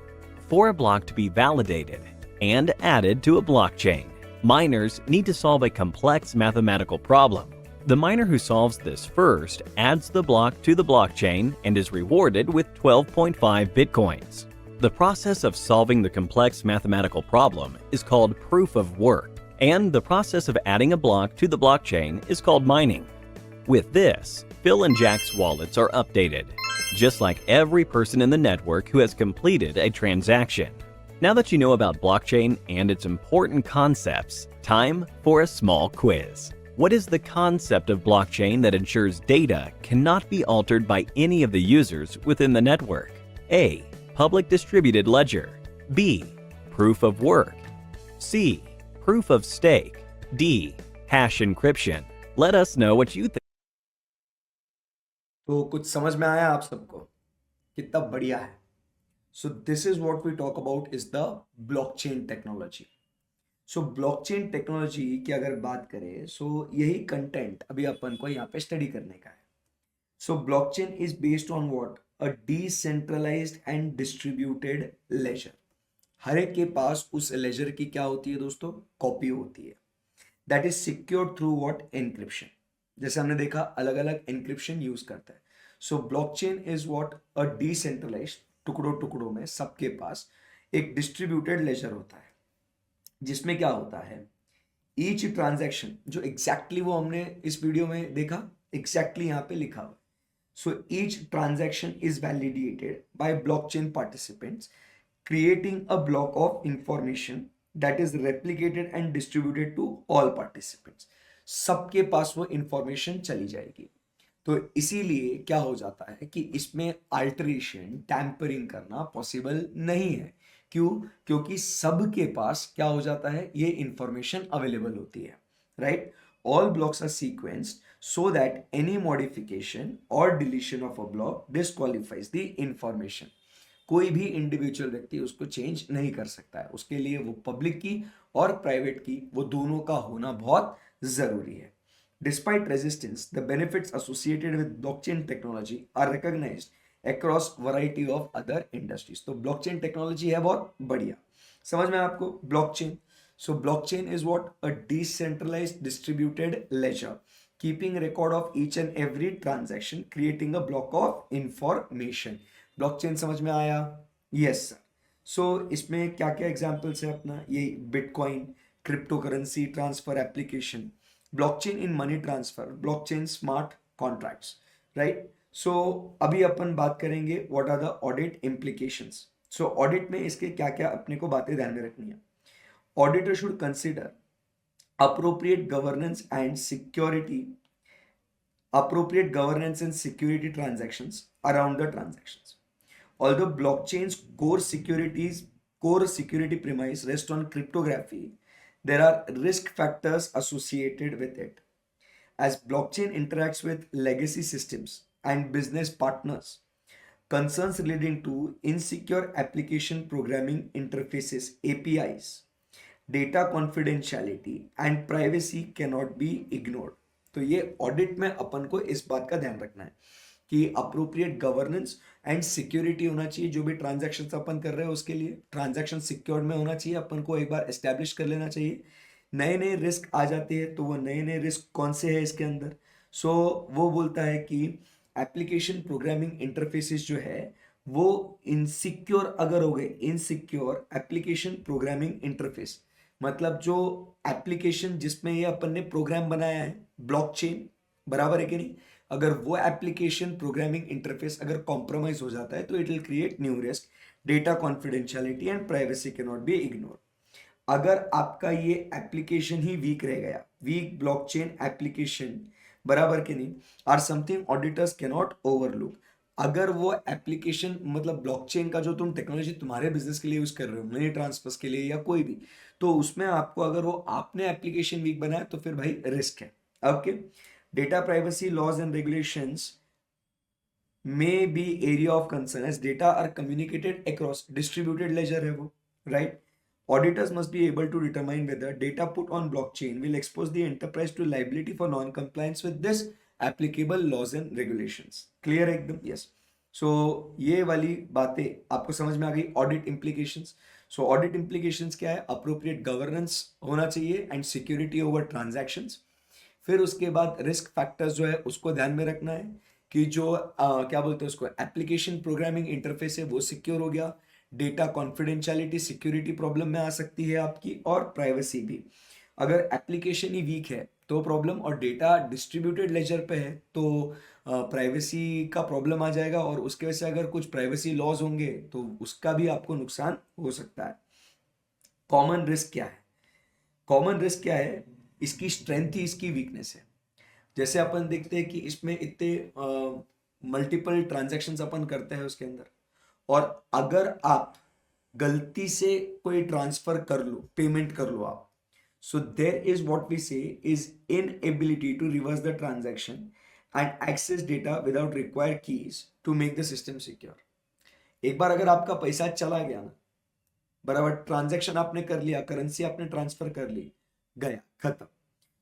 For a block to be validated and added to a blockchain, miners need to solve a complex mathematical problem. The miner who solves this first adds the block to the blockchain and is rewarded with 12.5 Bitcoins. The process of solving the complex mathematical problem is called proof of work, and the process of adding a block to the blockchain is called mining. With this, Phil and Jack's wallets are updated, just like every person in the network who has completed a transaction. Now that you know about blockchain and its important concepts, time for a small quiz. What is the concept of blockchain that ensures data cannot be altered by any of the users within the network? A. Public distributed ledger. B. Proof of work. C. Proof of stake. D. Hash encryption. Let us know what you think. तो कुछ समझ में आया आप सबको कितना बढ़िया है. So this is what we talk about is the blockchain technology. So blockchain technology की अगर बात करें सो यही कंटेंट अभी अपन को यहाँ पे स्टडी करने का है. So blockchain is based on what a decentralised and distributed ledger. हर एक के पास उस लेजर की क्या होती है दोस्तों, कॉपी होती है. That is secured through what, encryption. जैसे हमने देखा अलग अलग एनक्रिप्शन यूज करता है. So blockchain is what a decentralised, टुकड़ों टुकड़ों में सबके पास एक डिस्ट्रीब्यूटेड लेजर होता है जिसमें क्या होता है, ईच ट्रांजैक्शन जो एग्जैक्टली वो हमने इस वीडियो में देखा, एग्जैक्टली यहाँ पे लिखा हुआ. So each transaction is validated bye blockchain participants creating a block of information that is replicated and distributed to all participants. सबके पास वो इंफॉर्मेशन चली जाएगी. तो इसीलिए क्या हो जाता है कि इसमें अल्टरेशन, टैम्परिंग करना पॉसिबल नहीं है. क्यों? क्योंकि सबके पास क्या हो जाता है, ये इंफॉर्मेशन अवेलेबल होती है. Right? All blocks are sequenced so that any modification or deletion of a block disqualifies the information. कोई भी इंडिविजुअल व्यक्ति उसको चेंज नहीं कर सकता है. उसके लिए वो पब्लिक की और प्राइवेट की, वो दोनों का होना बहुत जरूरी है. Despite resistance, the benefits associated with blockchain technology are recognised across variety of other industries. तो ब्लॉकचेन टेक्नोलॉजी है बहुत बढ़िया. समझ में आपको blockchain? So blockchain is what, a decentralised distributed ledger keeping record of each and every transaction, creating a block of information. Blockchain समझ में आया? Yes sir. सो इसमें क्या क्या एग्जांपल्स है अपना, ये Bitcoin, crypto currency transfer application, blockchain in money transfer, blockchain smart contracts. Right? So अभी अपन बात करेंगे what are the audit implications. So audit में इसके क्या क्या अपने को बातें ध्यान में रखनी है. Auditor should consider appropriate governance and security transactions around the transactions. Although blockchain's core security premise rests on cryptography, there are risk factors associated with it. As blockchain interacts with legacy systems and business partners, concerns relating to insecure application programming interfaces (APIs), data confidentiality and privacy cannot be ignored. तो ये audit में अपन को इस बात का ध्यान रखना है कि अप्रोप्रिएट गवर्नेंस एंड सिक्योरिटी होना चाहिए। जो भी ट्रांजैक्शंस अपन कर रहे हैं उसके लिए ट्रांजैक्शन सिक्योर्ड में होना चाहिए, अपन को एक बार एस्टेब्लिश कर लेना चाहिए। नए नए रिस्क आ जाते हैं, तो वो नए नए रिस्क कौन से हैं इसके अंदर। सो वो बोलता है कि एप्लीकेशन प्रोग्रामिंग इंटरफेसेस जो है वो इनसिक्योर अगर हो गए, इनसिक्योर एप्लीकेशन प्रोग्रामिंग इंटरफेस मतलब जो एप्लीकेशन जिसमें ये अपन ने प्रोग्राम बनाया है ब्लॉकचेन, बराबर है कि नहीं, अगर वो एप्लीकेशन प्रोग्रामिंग इंटरफेस अगर कॉम्प्रोमाइज हो जाता है तो it will create new risk, data confidentiality and privacy can not be ignore. अगर आपका ये एप्लीकेशन ही वीक रह गया, वीक ब्लॉकचेन एप्लीकेशन, बराबर के नहीं, or something auditors can not overlook. अगर वो एप्लीकेशन मतलब ब्लॉकचेन का जो तुम टेक्नोलॉजी तुम्हारे बिजनेस के लिए यूज कर रहे हो, मनी ट्रांसफर्स के लिए या कोई भी, तो उसमें आपको अगर वो आपने एप्लीकेशन वीक बनाया तो फिर भाई रिस्क है। Okay, data privacy laws and regulations may be area of concern as data are communicated across distributed ledger है वो, right? Auditors must be able to determine whether data put on blockchain will expose the enterprise to liability for non-compliance with this applicable laws and regulations. Clear एकदम? Yes. So ये वाली बातें आपको समझ में आ गई, audit implications. So audit implications क्या है? Appropriate governance होना चाहिए and security over transactions. फिर उसके बाद रिस्क फैक्टर्स जो है उसको ध्यान में रखना है कि जो क्या बोलते हैं उसको, एप्लीकेशन प्रोग्रामिंग इंटरफेस है वो सिक्योर हो गया, डेटा कॉन्फिडेंशियलिटी सिक्योरिटी प्रॉब्लम में आ सकती है आपकी, और प्राइवेसी भी। अगर एप्लीकेशन ही वीक है तो प्रॉब्लम, और डेटा डिस्ट्रीब्यूटेड लेजर पे है तो प्राइवेसी का प्रॉब्लम आ जाएगा, और उसके वजह से अगर कुछ प्राइवेसी लॉज होंगे तो उसका भी आपको नुकसान हो सकता है। कॉमन रिस्क क्या है? कॉमन रिस्क क्या है? इसकी स्ट्रेंथ ही इसकी वीकनेस है। जैसे अपन देखते हैं कि इसमें इतने मल्टीपल ट्रांजैक्शंस अपन करते हैं उसके अंदर, और अगर आप गलती से कोई ट्रांसफर कर लो, पेमेंट कर लो आप, so there is what we say is inability to reverse the transaction and access data without required keys to make the system secure. एक बार अगर आपका पैसा चला गया ना, बराबर, ट्रांजैक्शन आपने कर लिया, करेंसी आपने ट्रांसफर कर ली, गया, खत्म।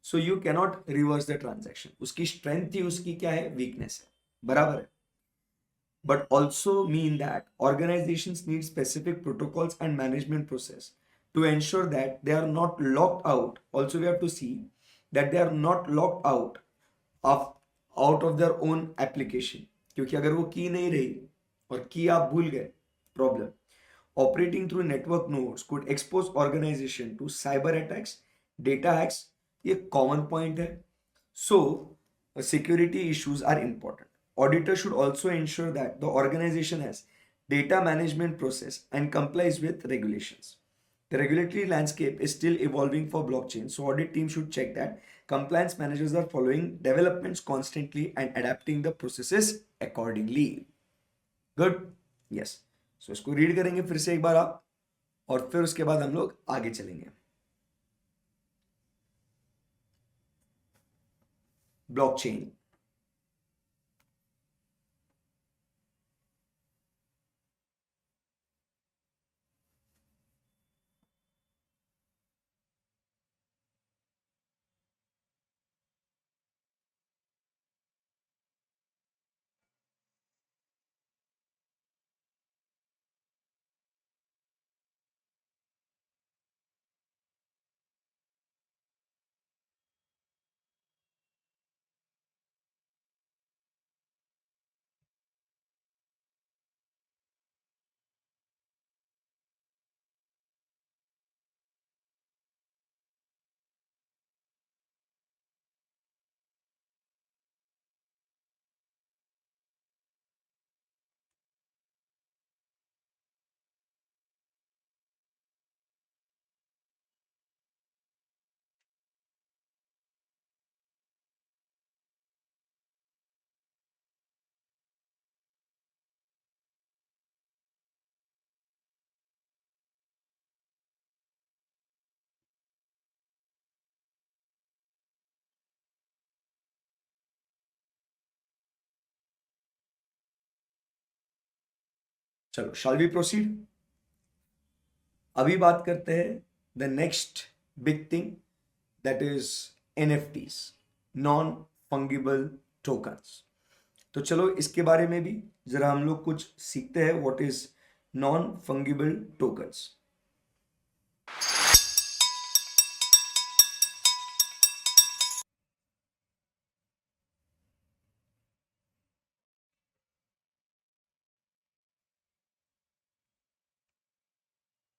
So you cannot reverse the transaction. उसकी स्ट्रेंथ ही उसकी क्या है? वीकनेस है, बराबर है। But also mean that organisations need specific protocols and management process to ensure that they are not locked out. Also we have to see that they are not locked out of their own application, क्योंकि अगर वो की नहीं रही और की आप भूल गए, problem. Operating through network nodes could expose organization to cyber attacks, data hacks, ये common point है। So security issues are important. Auditor should also ensure that the organization has data management process and complies with regulations. The regulatory landscape is still evolving for blockchain, so audit team should check that compliance managers are following developments constantly and adapting the processes accordingly. Good? Yes. So इसको read करेंगे फिर से एक बार आप, और फिर उसके बाद हम लोग आगे चलेंगे। ब्लॉकचेन, चलो shall we proceed? अभी बात करते हैं the next big thing, that is NFTs। Non fungible tokens. तो चलो इसके बारे में भी जरा हम लोग कुछ सीखते हैं, what is non fungible tokens.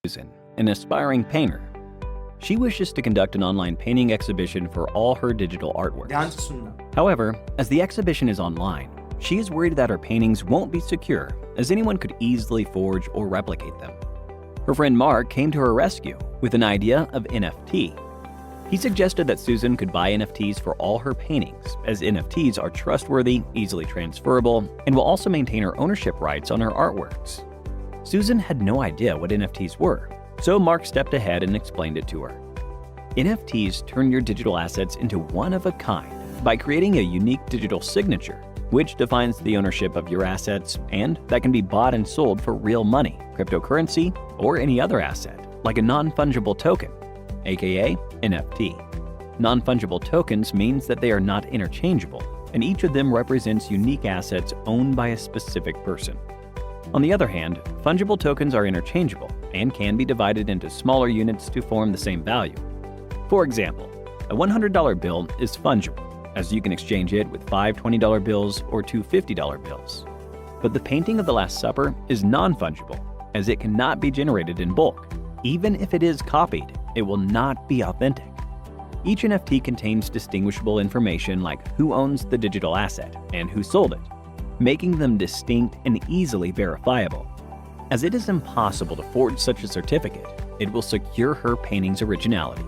Susan, an aspiring painter. She wishes to conduct an online painting exhibition for all her digital artworks. ध्यान से सुनना। However, as the exhibition is online, she is worried that her paintings won't be secure, as anyone could easily forge or replicate them. Her friend Mark came to her rescue with an idea of NFT. He suggested that Susan could buy NFTs for all her paintings, as NFTs are trustworthy, easily transferable, and will also maintain her ownership rights on her artworks. Susan had no idea what NFTs were, so Mark stepped ahead and explained it to her. NFTs turn your digital assets into one of a kind by creating a unique digital signature, which defines the ownership of your assets, and that can be bought and sold for real money, cryptocurrency, or any other asset, like a non-fungible token, aka NFT. Non-fungible tokens means that they are not interchangeable, and each of them represents unique assets owned by a specific person. On the other hand, fungible tokens are interchangeable and can be divided into smaller units to form the same value. For example, a $100 bill is fungible, as you can exchange it with 5 $20 bills or 2 $50 bills. But the painting of the Last Supper is non-fungible, as it cannot be generated in bulk. Even if it is copied, it will not be authentic. Each NFT contains distinguishable information like who owns the digital asset and who sold it, making them distinct and easily verifiable. As it is impossible to forge such a certificate, it will secure her painting's originality.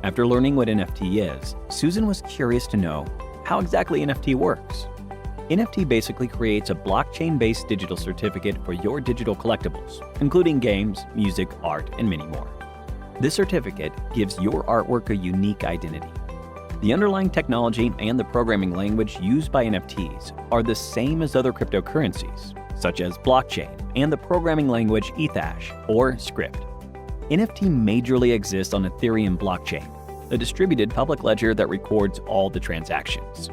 After learning what NFT is, Susan was curious to know how exactly NFT works. NFT basically creates a blockchain-based digital certificate for your digital collectibles, including games, music, art, and many more. This certificate gives your artwork a unique identity. The underlying technology and the programming language used by NFTs are the same as other cryptocurrencies, such as blockchain and the programming language Ethash or Script. NFT majorly exists on Ethereum blockchain, a distributed public ledger that records all the transactions.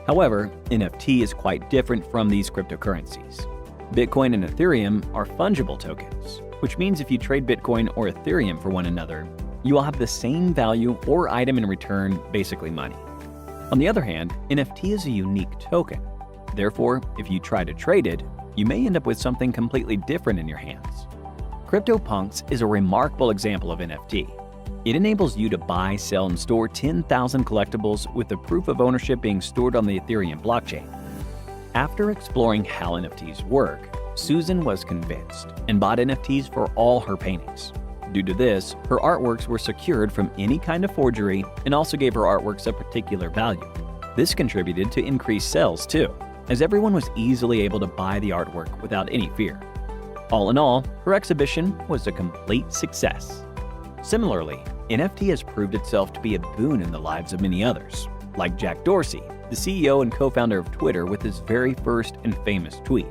However, NFT is quite different from these cryptocurrencies. Bitcoin and Ethereum are fungible tokens, which means if you trade Bitcoin or Ethereum for one another, you will have the same value or item in return, basically money. On the other hand, NFT is a unique token. Therefore, if you try to trade it, you may end up with something completely different in your hands. CryptoPunks is a remarkable example of NFT. It enables you to buy, sell, and store 10,000 collectibles with the proof of ownership being stored on the Ethereum blockchain. After exploring how NFTs work, Susan was convinced and bought NFTs for all her paintings. Due to this, her artworks were secured from any kind of forgery and also gave her artworks a particular value. This contributed to increased sales too, as everyone was easily able to buy the artwork without any fear. All in all, her exhibition was a complete success. Similarly, NFT has proved itself to be a boon in the lives of many others, like Jack Dorsey, the CEO and co-founder of Twitter with his very first and famous tweet,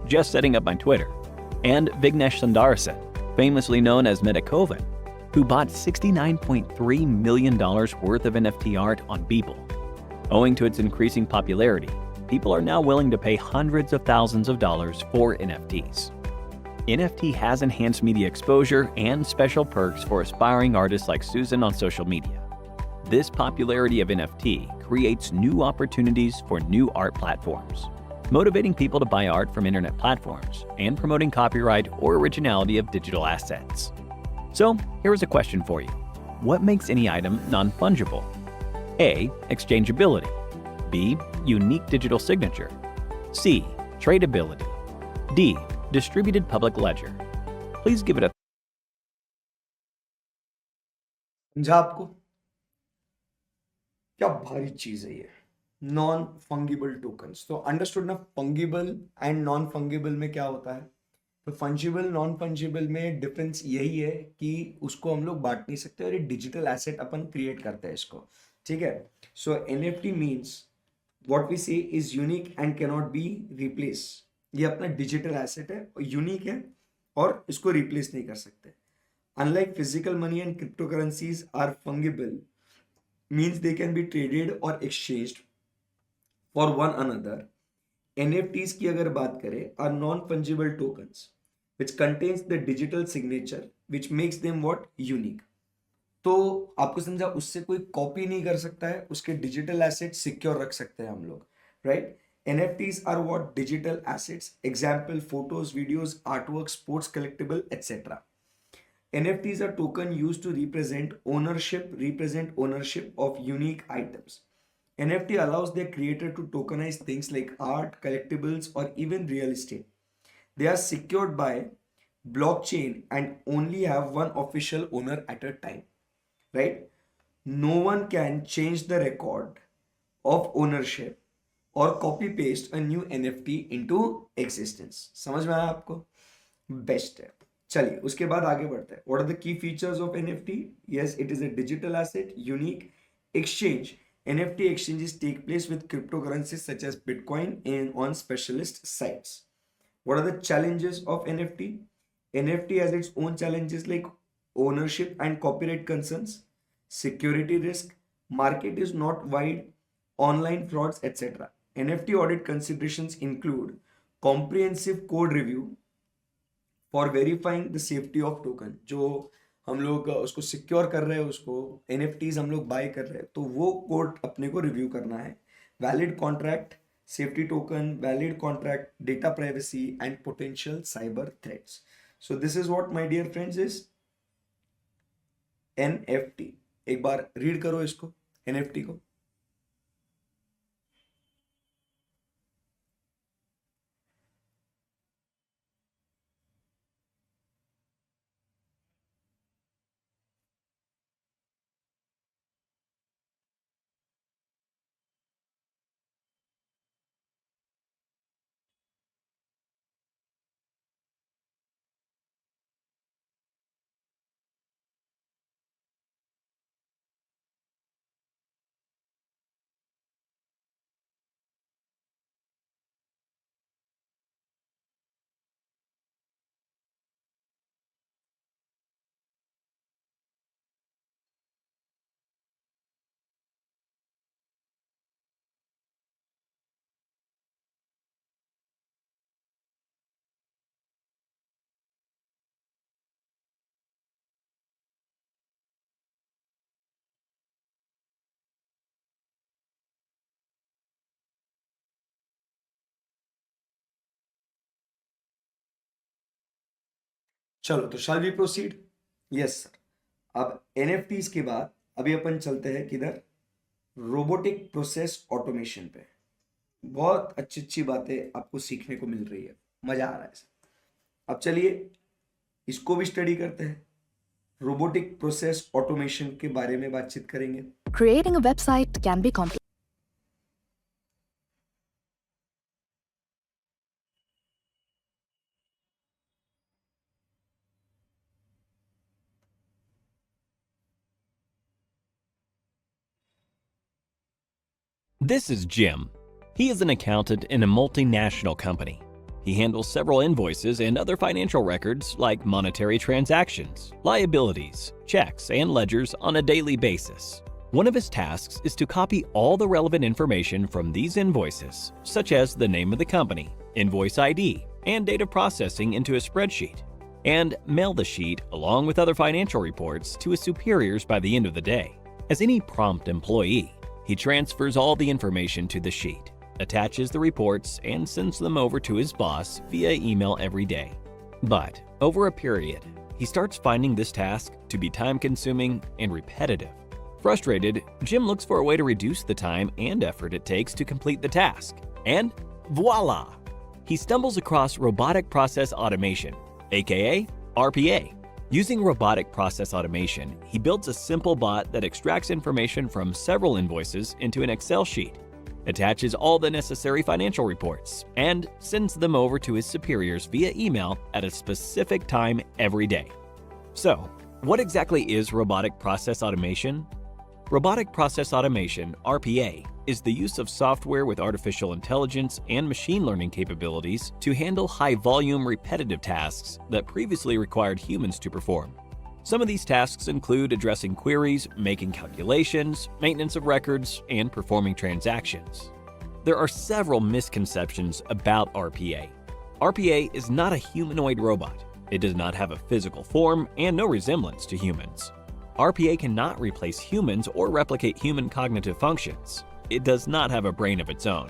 "Just setting up my Twitter," and Vignesh Sundarasan, famously known as Metakovan, who bought $69.3 million worth of NFT art on Beeple. Owing to its increasing popularity, people are now willing to pay hundreds of thousands of dollars for NFTs. NFT has enhanced media exposure and special perks for aspiring artists like Susan on social media. This popularity of NFT creates new opportunities for new art platforms, motivating people to buy art from internet platforms and promoting copyright or originality of digital assets. So, here is a question for you. What makes any item non-fungible? A. Exchangeability. B. Unique digital signature. C. Tradability. D. Distributed public ledger. Please give it a समझा आपको? क्या भारी चीज है ये non fungible tokens. तो understood ना, fungible and non fungible में क्या होता है। तो फंजिबल नॉन फंजिबल में डिफरेंस यही है कि उसको हम लोग बांट नहीं सकते और ये डिजिटल एसेट अपन क्रिएट करते हैं इसको, ठीक है। सो NFT means what we say is unique and can not be replace. ये अपना डिजिटल एसेट है और यूनिक है और इसको रिप्लेस नहीं कर सकते। Unlike physical money and crypto currencies are fungible, means they can be traded or exchanged for one another. NFTs की अगर बात करें are non-fungible tokens which contains the digital signature which makes them what unique. तो आपको समझा, उससे कोई copy नहीं कर सकता है, उसके डिजिटल एसेट सिक्योर रख सकते हैं हम लोग, right. NFTs are what? Digital assets. Example, photos, videos, artwork, sports collectible, etc. NFTs are token used to represent ownership of unique items. NFT allows their creator to tokenize things like art, collectibles, or even real estate. They are secured by blockchain and only have one official owner at a time, right? No one can change the record of ownership or copy paste a new NFT into existence. समझ में आया आपको? Best है. चलिए उसके बाद आगे बढ़ते हैं. What are the key features of NFT? Yes, it is a digital asset, unique, exchange. NFT exchanges take place with cryptocurrencies such as Bitcoin and on specialist sites. What are the challenges of NFT? NFT has its own challenges like ownership and copyright concerns, security risk, market is not wide, online frauds, etc. NFT audit considerations include comprehensive code review for verifying the safety of token. जो हम लोग उसको secure कर रहे हैं, उसको NFTs हम लोग बाय कर रहे हैं, तो वो कोड अपने को रिव्यू करना है. Valid contract, safety token, valid contract, data privacy and potential cyber threats. So this is what my dear friends is NFT. एक बार रीड करो इसको, NFT को. चलो तो shall we proceed? Yes sir. अब NFTs के बाद अभी अपन चलते हैं किधर? रोबोटिक प्रोसेस ऑटोमेशन पे. बहुत अच्छी अच्छी बातें आपको सीखने को मिल रही है, मजा आ रहा है सर. अब चलिए इसको भी स्टडी करते हैं. रोबोटिक प्रोसेस ऑटोमेशन के बारे में बातचीत करेंगे. Creating a website can be complex. This is Jim. He is an accountant in a multinational company. He handles several invoices and other financial records like monetary transactions, liabilities, checks, and ledgers on a daily basis. One of his tasks is to copy all the relevant information from these invoices, such as the name of the company, invoice ID, and date of processing into a spreadsheet, and mail the sheet along with other financial reports to his superiors by the end of the day. As any prompt employee, he transfers all the information to the sheet, attaches the reports, and sends them over to his boss via email every day. But over a period, he starts finding this task to be time-consuming and repetitive. Frustrated, Jim looks for a way to reduce the time and effort it takes to complete the task. And voila! He stumbles across robotic process automation, aka RPA. Using robotic process automation, he builds a simple bot that extracts information from several invoices into an Excel sheet, attaches all the necessary financial reports, and sends them over to his superiors via email at a specific time every day. So, what exactly is robotic process automation? Robotic process automation, RPA, is the use of software with artificial intelligence and machine learning capabilities to handle high-volume repetitive tasks that previously required humans to perform. Some of these tasks include addressing queries, making calculations, maintenance of records, and performing transactions. There are several misconceptions about RPA. RPA is not a humanoid robot. It does not have a physical form and no resemblance to humans. RPA cannot replace humans or replicate human cognitive functions. It does not have a brain of its own,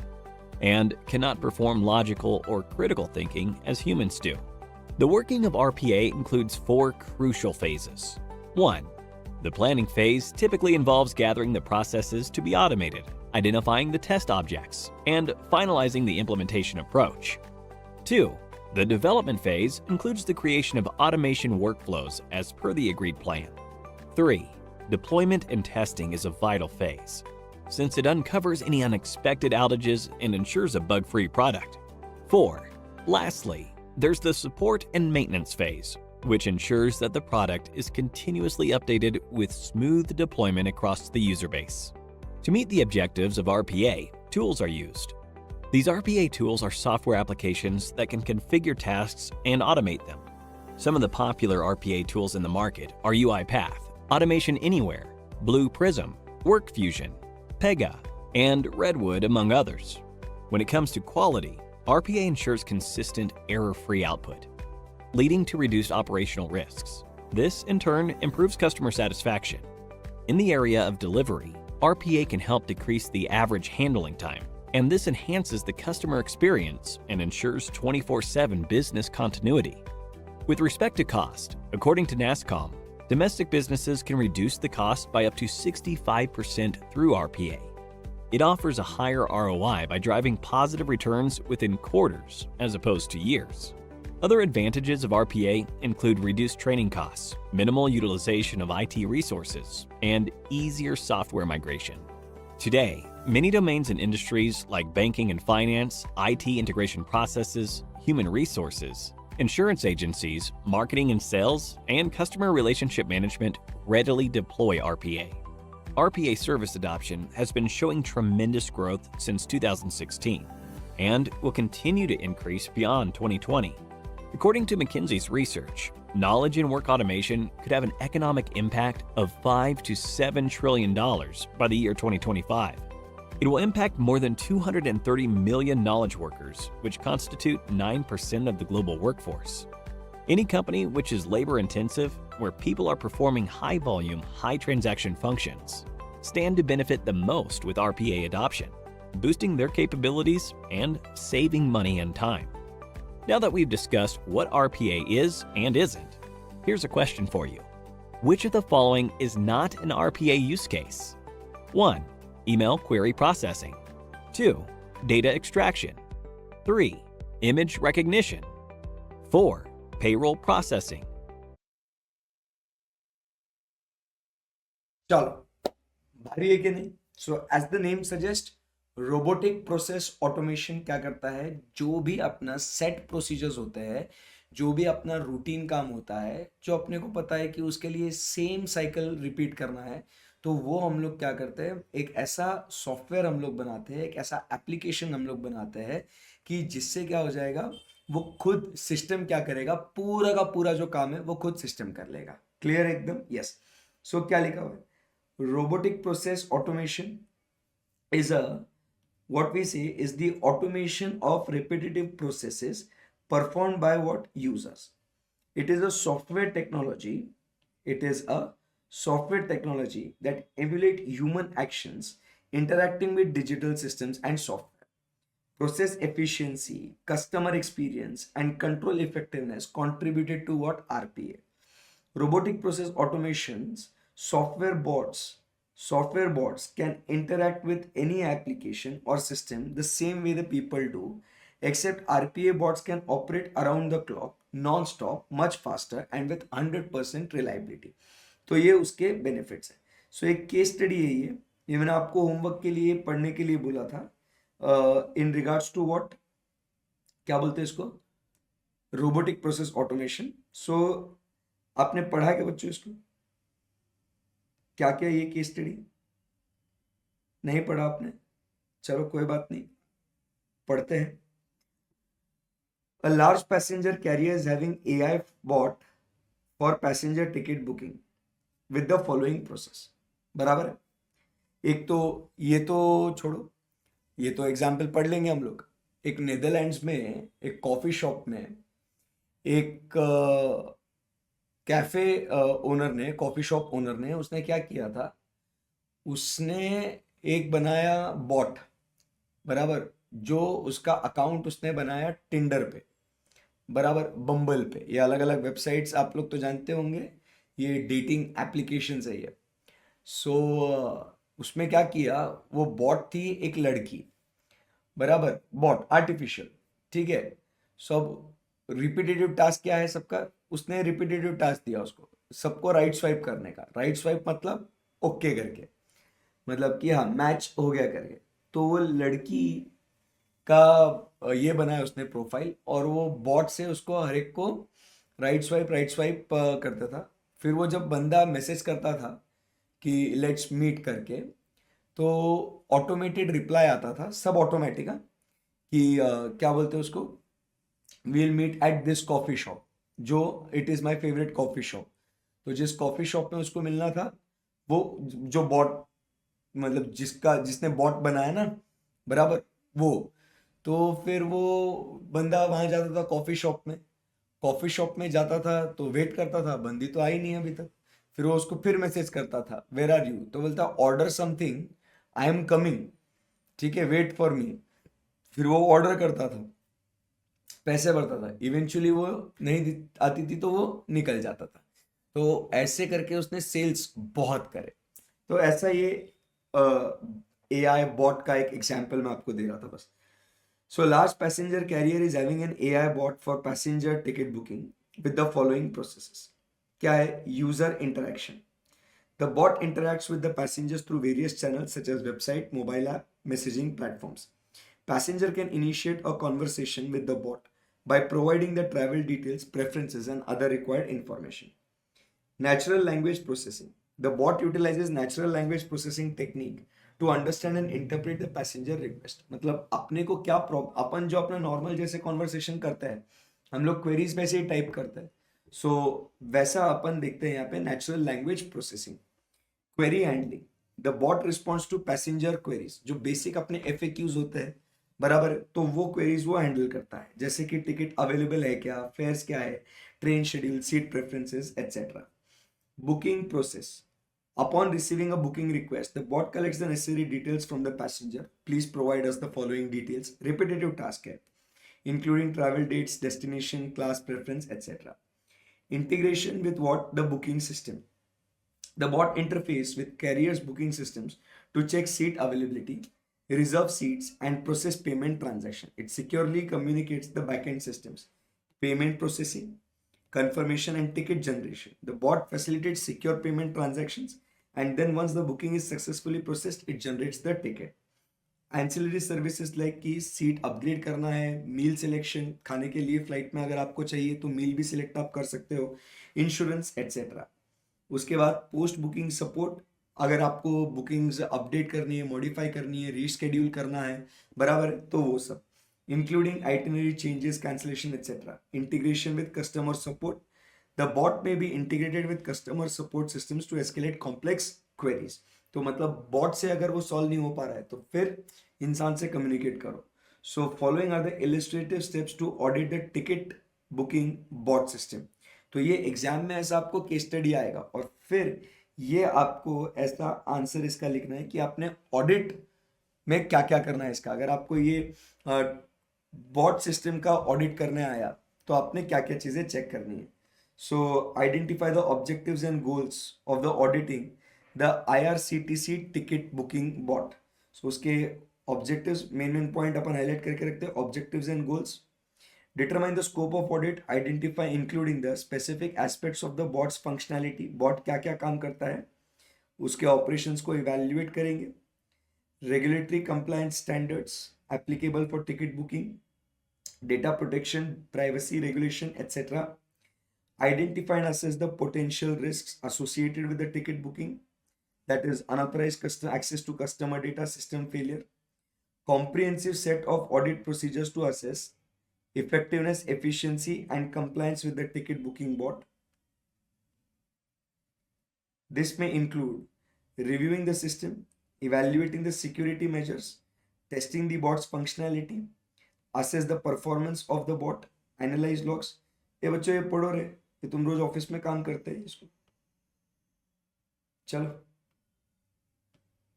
and cannot perform logical or critical thinking as humans do. The working of RPA includes 4 crucial phases. 1. The planning phase typically involves gathering the processes to be automated, identifying the test objects, and finalizing the implementation approach. 2. The development phase includes the creation of automation workflows as per the agreed plan. 3. Deployment and testing is a vital phase, since it uncovers any unexpected outages and ensures a bug-free product. 4. Lastly, there's the support and maintenance phase, which ensures that the product is continuously updated with smooth deployment across the user base. To meet the objectives of RPA, tools are used. These RPA tools are software applications that can configure tasks and automate them. Some of the popular RPA tools in the market are UiPath, Automation Anywhere, Blue Prism, WorkFusion, Pega, and Redwood, among others. When it comes to quality, RPA ensures consistent, error-free output, leading to reduced operational risks. This, in turn, improves customer satisfaction. In the area of delivery, RPA can help decrease the average handling time, and this enhances the customer experience and ensures 24/7 business continuity. With respect to cost, according to NASSCOM, domestic businesses can reduce the cost by up to 65% through RPA. It offers a higher ROI by driving positive returns within quarters as opposed to years. Other advantages of RPA include reduced training costs, minimal utilization of IT resources, and easier software migration. Today, many domains and industries like banking and finance, IT integration processes, human resources, insurance agencies, marketing and sales, and customer relationship management readily deploy RPA. RPA service adoption has been showing tremendous growth since 2016 and will continue to increase beyond 2020. According to McKinsey's research, knowledge and work automation could have an economic impact of $5 to $7 trillion by the year 2025. It will impact more than 230 million knowledge workers, which constitute 9% of the global workforce. Any company which is labor-intensive, where people are performing high-volume, high-transaction functions, stand to benefit the most with RPA adoption, boosting their capabilities and saving money and time. Now that we've discussed what RPA is and isn't, here's a question for you. Which of the following is not an RPA use case? 1. Email query processing. 2. Data extraction. 3. Image recognition. 4. Payroll processing. चलो भारी है कि नहीं? So as the name suggest, robotic process automation क्या करता है? जो भी अपना सेट प्रोसीजर्स होते हैं, जो भी अपना रूटीन काम होता है, जो अपने को पता है कि उसके लिए सेम साइकिल रिपीट करना है, तो वो हम लोग क्या करते हैं, एक ऐसा सॉफ्टवेयर हम लोग बनाते हैं, एक ऐसा एप्लीकेशन हम लोग बनाते हैं कि जिससे क्या हो जाएगा, वो खुद सिस्टम क्या करेगा, पूरा का पूरा जो काम है वो खुद सिस्टम कर लेगा. क्लियर एकदम? यस. सो क्या लिखा हुआ है? Robotic process automation is a what we say is the automation of repetitive processes performed by what users. It is a software technology. It is a software technology that emulate human actions interacting with digital systems and software. Process efficiency, customer experience, and control effectiveness contributed to what? RPA. Robotic process automations, software bots can interact with any application or system the same way the people do, except RPA bots can operate around the clock, non-stop, much faster and with 100% reliability. तो ये उसके benefits हैं. सो एक case study है ये मैंने आपको homework के लिए पढ़ने के लिए बोला था. इन रिगार्ड्स टू व्हाट, क्या बोलते हैं इसको, रोबोटिक प्रोसेस ऑटोमेशन. सो आपने पढ़ा क्या बच्चों इसको? क्या क्या ये केस स्टडी नहीं पढ़ा आपने? चलो कोई बात नहीं, पढ़ते हैं. A large passenger carrier is having AI bot for passenger ticket booking with the following process. बराबर है। एक तो ये तो छोड़ो, ये तो एग्जाम्पल पढ़ लेंगे हम लोग। एक नेदरलैंड्स में एक कॉफी शॉप में एक कैफे ओनर ने, कॉफी शॉप ओनर ने, उसने क्या किया था, उसने एक बनाया बॉट। बराबर। जो उसका अकाउंट उसने बनाया टिंडर पे, बराबर, बम्बल पे, ये अलग अलग वेबसाइट्स आप लोग तो जानते होंगे, ये डेटिंग एप्लीकेशन है ये। सो उसमें क्या किया, वो बॉट थी एक लड़की, बराबर, बॉट आर्टिफिशियल, ठीक है। सब रिपीटेटिव टास्क क्या है सबका, उसने रिपीटेटिव टास्क दिया उसको, सबको राइट स्वाइप करने का। राइट स्वाइप मतलब ओके करके, मतलब कि हाँ मैच हो गया करके। तो वो लड़की का ये बनाया उसने प्रोफाइल, और वो बॉट से उसको हर एक को राइट स्वाइप करता था। फिर वो जब बंदा मैसेज करता था कि लेट्स मीट करके, तो ऑटोमेटेड रिप्लाई आता था, सब ऑटोमेटिक, कि क्या बोलते हैं उसको, we'll meet at this coffee shop, जो it is my favourite coffee shop. तो जिस कॉफी शॉप में उसको मिलना था, वो जो बॉट, मतलब जिसने बॉट बनाया ना, बराबर, वो। तो फिर वो बंदा वहां जाता था कॉफी शॉप में जाता था, तो वेट करता था, बंदी तो आई नहीं अभी तक। फिर वो उसको फिर मैसेज करता था, वेयर आर यू, तो बोलता order something, I am coming, ठीक है, वेट फॉर मी। फिर वो ऑर्डर करता था, पैसे भरता था, इवेंचुअली वो नहीं आती थी तो वो निकल जाता था। तो ऐसे करके उसने सेल्स बहुत करे। तो ऐसा ये AI बॉट का एक एग्जांपल मैं आपको दे रहा था बस। So large passenger carrier is having an AI bot for passenger ticket booking with the following processes. क्या है? User interaction. The bot interacts with the passengers through various channels such as website, mobile app, messaging platforms. Passenger can initiate a conversation with the bot by providing the travel details, preferences, and other required information. Natural language processing. The bot utilizes natural language processing technique to understand and interpret the passenger request. मतलब अपने को क्या अपन जो अपना normal जैसे conversation करते हैं, हम लोग क्वेरीज वैसे ही टाइप करते हैं। सो वैसा अपन देखते हैं यहाँ पे natural language processing. Query handling. The bot response to passenger queries, जो बेसिक अपने FAQs होते हैं, बराबर, तो वो क्वेरीज वो हैंडल करता है, जैसे कि टिकट अवेलेबल है क्या, फेयर्स क्या है, train schedule, seat preferences, etcetera. Booking process. Upon receiving a booking request, the bot collects the necessary details from the passenger. Please provide us the following details. Repetitive task है, including travel dates, destination, class preference, etc. Integration with what? The booking system. The bot interface with carriers' booking systems to check seat availability, reserve seats, and process payment transaction. It securely communicates the backend systems. Payment processing, confirmation and ticket generation. The bot facilitates secure payment transactions, and then once the booking is successfully processed, it generates the ticket. Ancillary services like कि seat upgrade करना है, मील selection, खाने के लिए flight में अगर आपको चाहिए तो मील भी सिलेक्ट आप कर सकते हो, इंश्योरेंस, एटसेट्रा। उसके बाद पोस्ट बुकिंग सपोर्ट, अगर आपको बुकिंग्स अपडेट करनी है, मॉडिफाई करनी है, रीशेड्यूल करना है, बराबर, तो वो सब, including itinerary changes, cancellation, etc. Integration with customer support. The bot may be integrated with customer support systems to escalate complex queries. तो मतलब बॉट से अगर वो सॉल्व नहीं हो पा रहा है तो फिर इंसान से कम्युनिकेट करो। So following are the illustrative steps to audit the ticket booking bot system. तो ये एग्जाम में ऐसा आपको केस स्टडी आएगा, और फिर ये आपको ऐसा आंसर इसका लिखना है कि आपने ऑडिट में क्या क्या करना है इसका। अगर आपको ये बॉट सिस्टम का ऑडिट करने आया तो आपने क्या क्या चीज़ें चेक करनी है। So identify the objectives and goals of the auditing the IRCTC ticket booking bot. सो उसके ऑब्जेक्टिव्स, मेन पॉइंट अपन हाईलाइट करके रखते हैं, objectives and goals. Determine the scope of audit, identify including the specific aspects of the bot's functionality, bot क्या क्या काम करता है, उसके ऑपरेशंस को इवेल्युएट करेंगे। Regulatory compliance standards applicable for ticket booking, data protection, privacy regulation, etc. Identify and assess the potential risks associated with the ticket booking, that is unauthorized access to customer data, system failure. Comprehensive set of audit procedures to assess effectiveness, efficiency, and compliance with the ticket booking bot. This may include reviewing the system, evaluating the security measures, testing the bot's functionality, assess the performance of the bot, analyze logs. ये बच्चों ये पढ़ो रे, ये तुम रोज office में काम करते हैं इसको. चलो.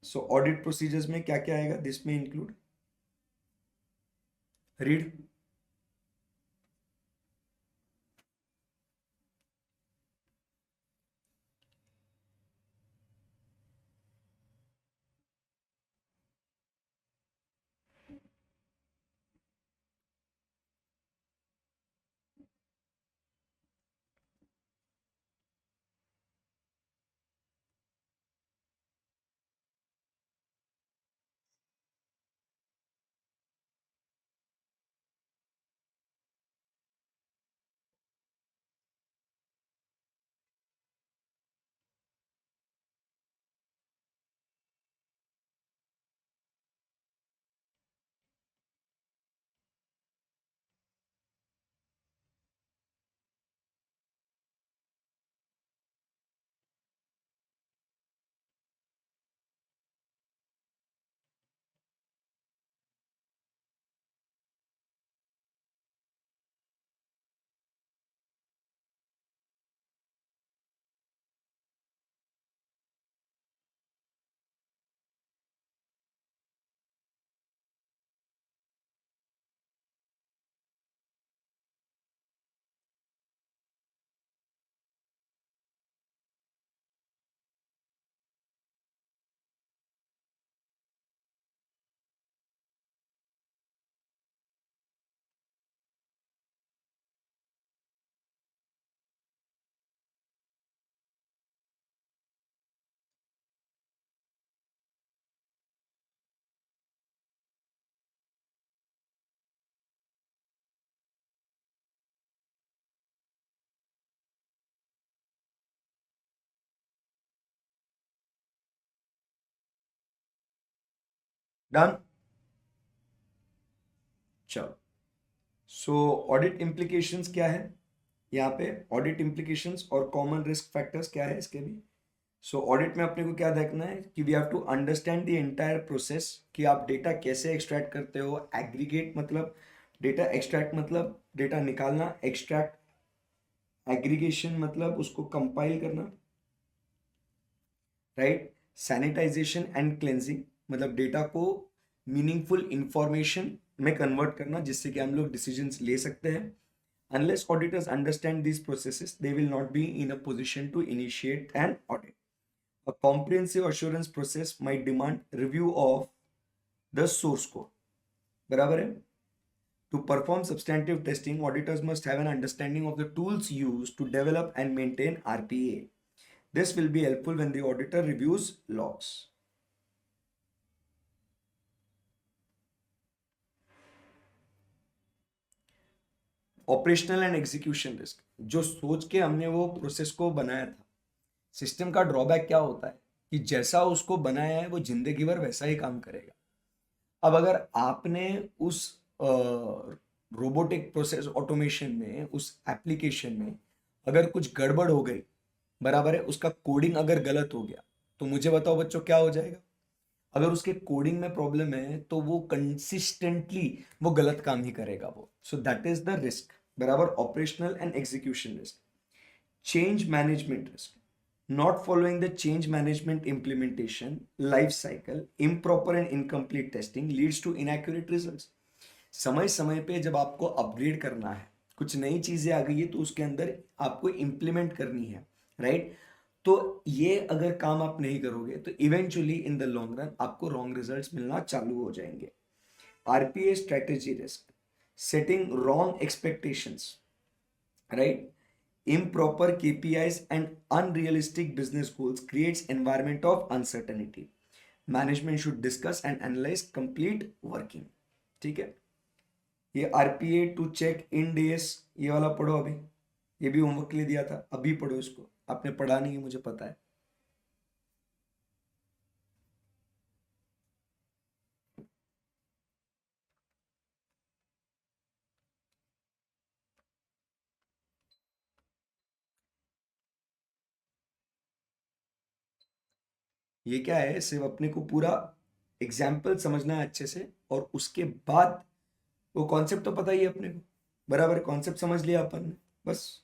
So audit procedures में क्या क्या आएगा? This may include. Read. Done. चलो. सो ऑडिट इम्प्लीकेशंस क्या है यहाँ पे? ऑडिट इम्प्लीकेशंस और कॉमन रिस्क फैक्टर्स क्या है इसके भी? सो ऑडिट में अपने को क्या देखना है कि we have to understand the entire process, कि आप डेटा कैसे एक्सट्रैक्ट करते हो. एग्रीगेट मतलब डेटा एक्सट्रैक्ट मतलब डेटा निकालना, एक्सट्रैक्ट एग्रीगेशन मतलब उसको कंपाइल करना, राइट. सैनिटाइजेशन एंड क्लेंजिंग मतलब डेटा को मीनिंगफुल इंफॉर्मेशन में कन्वर्ट करना जिससे कि हम लोग डिसीजंस ले सकते हैं. Unless auditors understand these processes, they will not be in a position to initiate an audit. A comprehensive assurance process might demand review of the source code. बराबर है? To perform substantive testing, auditors must have an understanding of the tools used to develop and maintain RPA. This will be helpful when the auditor reviews logs. Operational and execution risk, जो सोच के हमने वो process को बनाया था, system का drawback क्या होता है कि जैसा उसको बनाया है वो जिंदगी भर वैसा ही काम करेगा. अब अगर आपने उस रोबोटिक प्रोसेस ऑटोमेशन में, उस एप्लीकेशन में अगर कुछ गड़बड़ हो गई, बराबर है, उसका कोडिंग अगर गलत हो गया, तो मुझे बताओ बच्चों क्या हो जाएगा? अगर उसके कोडिंग में प्रॉब्लम है तो वो कंसिस्टेंटली वो गलत काम ही करेगा वो. So that is the risk, बराबर. Operational and execution risk. Change management risk, not following the change management implementation life cycle, improper and incomplete testing leads to inaccurate results. समय समय पे जब आपको अपग्रेड करना है, कुछ नई चीजें आ गई है तो उसके अंदर आपको इंप्लीमेंट करनी है, राइट. तो ये अगर काम आप नहीं करोगे तो eventually in the long run आपको रॉन्ग रिजल्ट्स मिलना चालू हो जाएंगे. RPA strategy risk, setting wrong expectations, right. Improper KPIs and unrealistic business goals creates environment of uncertainty. Management should discuss and analyze complete working. ठीक है. ये RPA to check in days, ये वाला पढ़ो अभी. ये भी होमवर्क के लिए दिया था, अभी पढ़ो इसको. आपने पढ़ा नहीं है मुझे पता है. ये क्या है, सिर्फ अपने को पूरा एग्जाम्पल समझना है अच्छे से, और उसके बाद वो कॉन्सेप्ट तो पता ही है अपने को, बराबर कॉन्सेप्ट समझ लिया अपन ने, बस।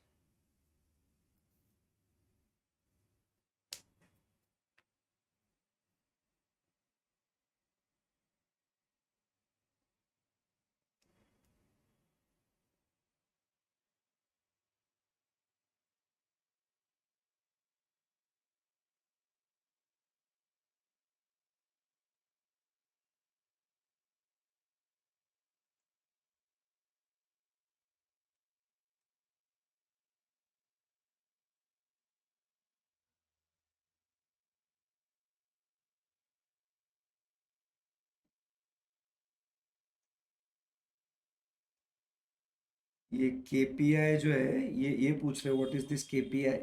ये केपीआई जो है, ये पूछ रहे हो what is this KPI?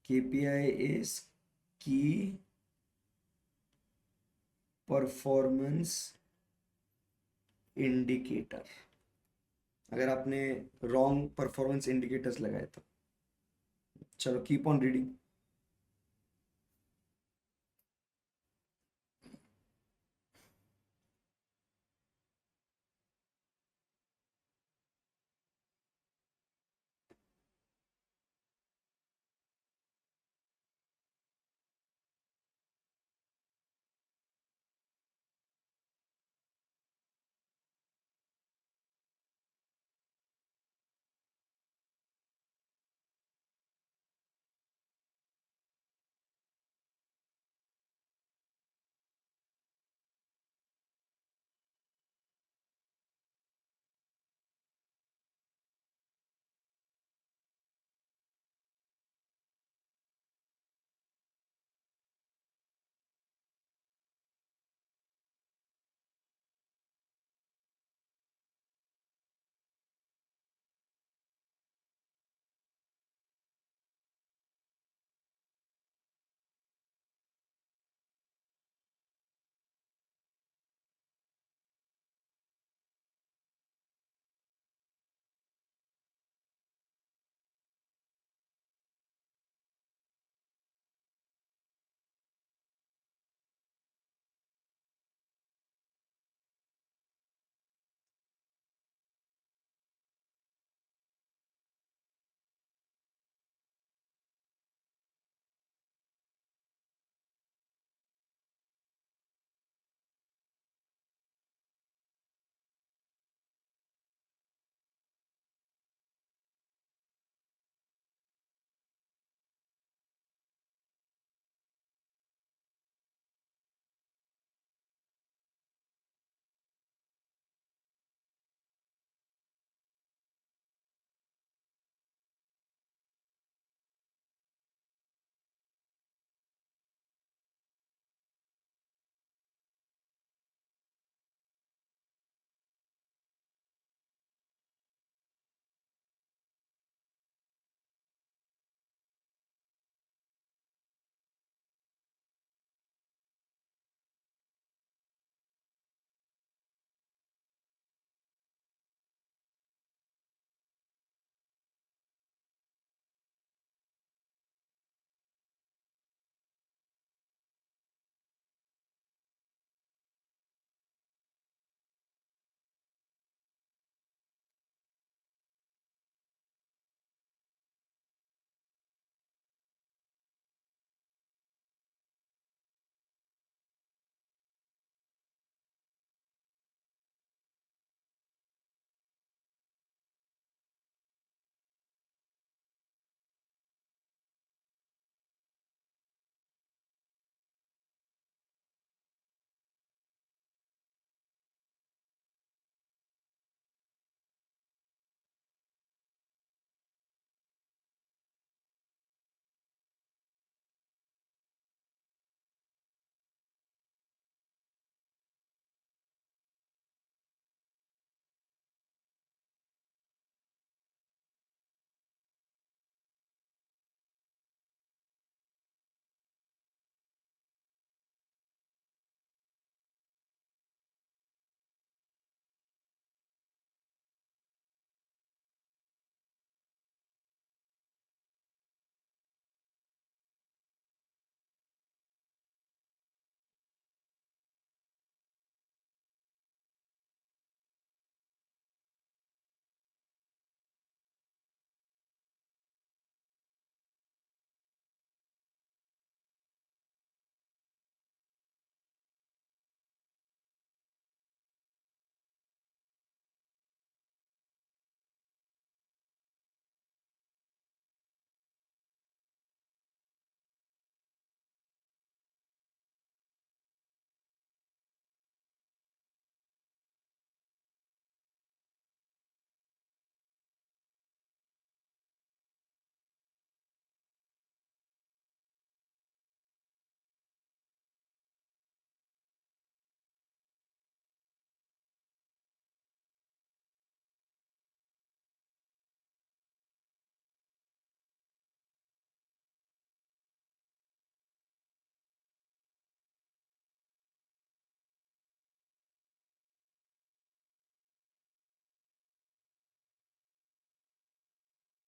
KPI is की परफॉर्मेंस इंडिकेटर। अगर आपने रॉन्ग परफॉर्मेंस इंडिकेटर्स लगाए तो। चलो कीप ऑन रीडिंग।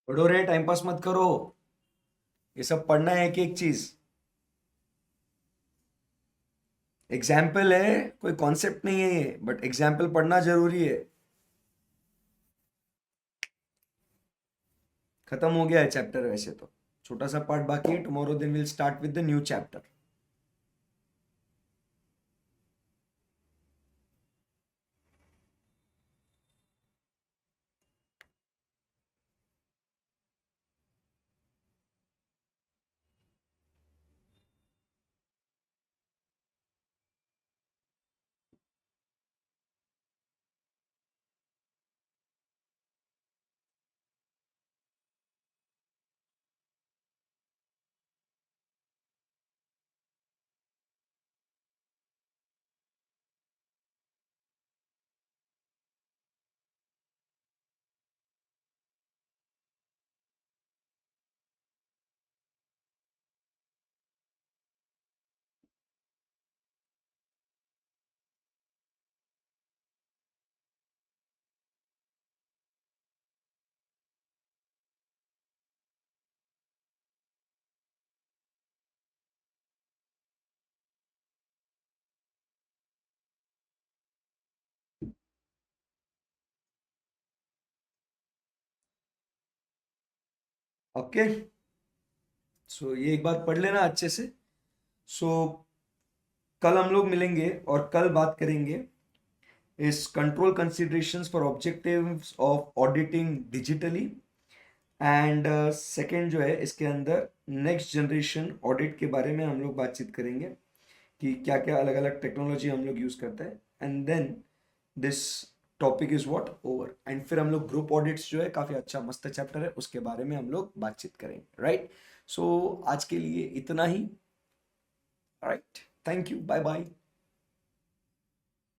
पढ़ो रे, टाइम पास मत करो, ये सब पढ़ना है एक एक चीज। एग्जाम्पल है, कोई कॉन्सेप्ट नहीं है ये, बट एग्जाम्पल पढ़ना जरूरी है। खत्म हो गया है चैप्टर, वैसे तो छोटा सा पार्ट बाकी है। Tomorrow then will start with the new chapter. Okay, so ये एक बार पढ़ लेना अच्छे से। सो कल हम लोग मिलेंगे और कल बात करेंगे इस control considerations for objectives of auditing digitally. And second जो है इसके अंदर नेक्स्ट जनरेशन ऑडिट के बारे में हम लोग बातचीत करेंगे कि क्या क्या अलग अलग टेक्नोलॉजी हम लोग यूज़ करते हैं। And then this topic is what over. And फिर हम लोग ग्रुप ऑडिट्स जो है काफ़ी अच्छा मस्त चैप्टर है, उसके बारे में हम लोग बातचीत करेंगे, राइट। सो आज के लिए इतना ही, right. Thank you, bye bye.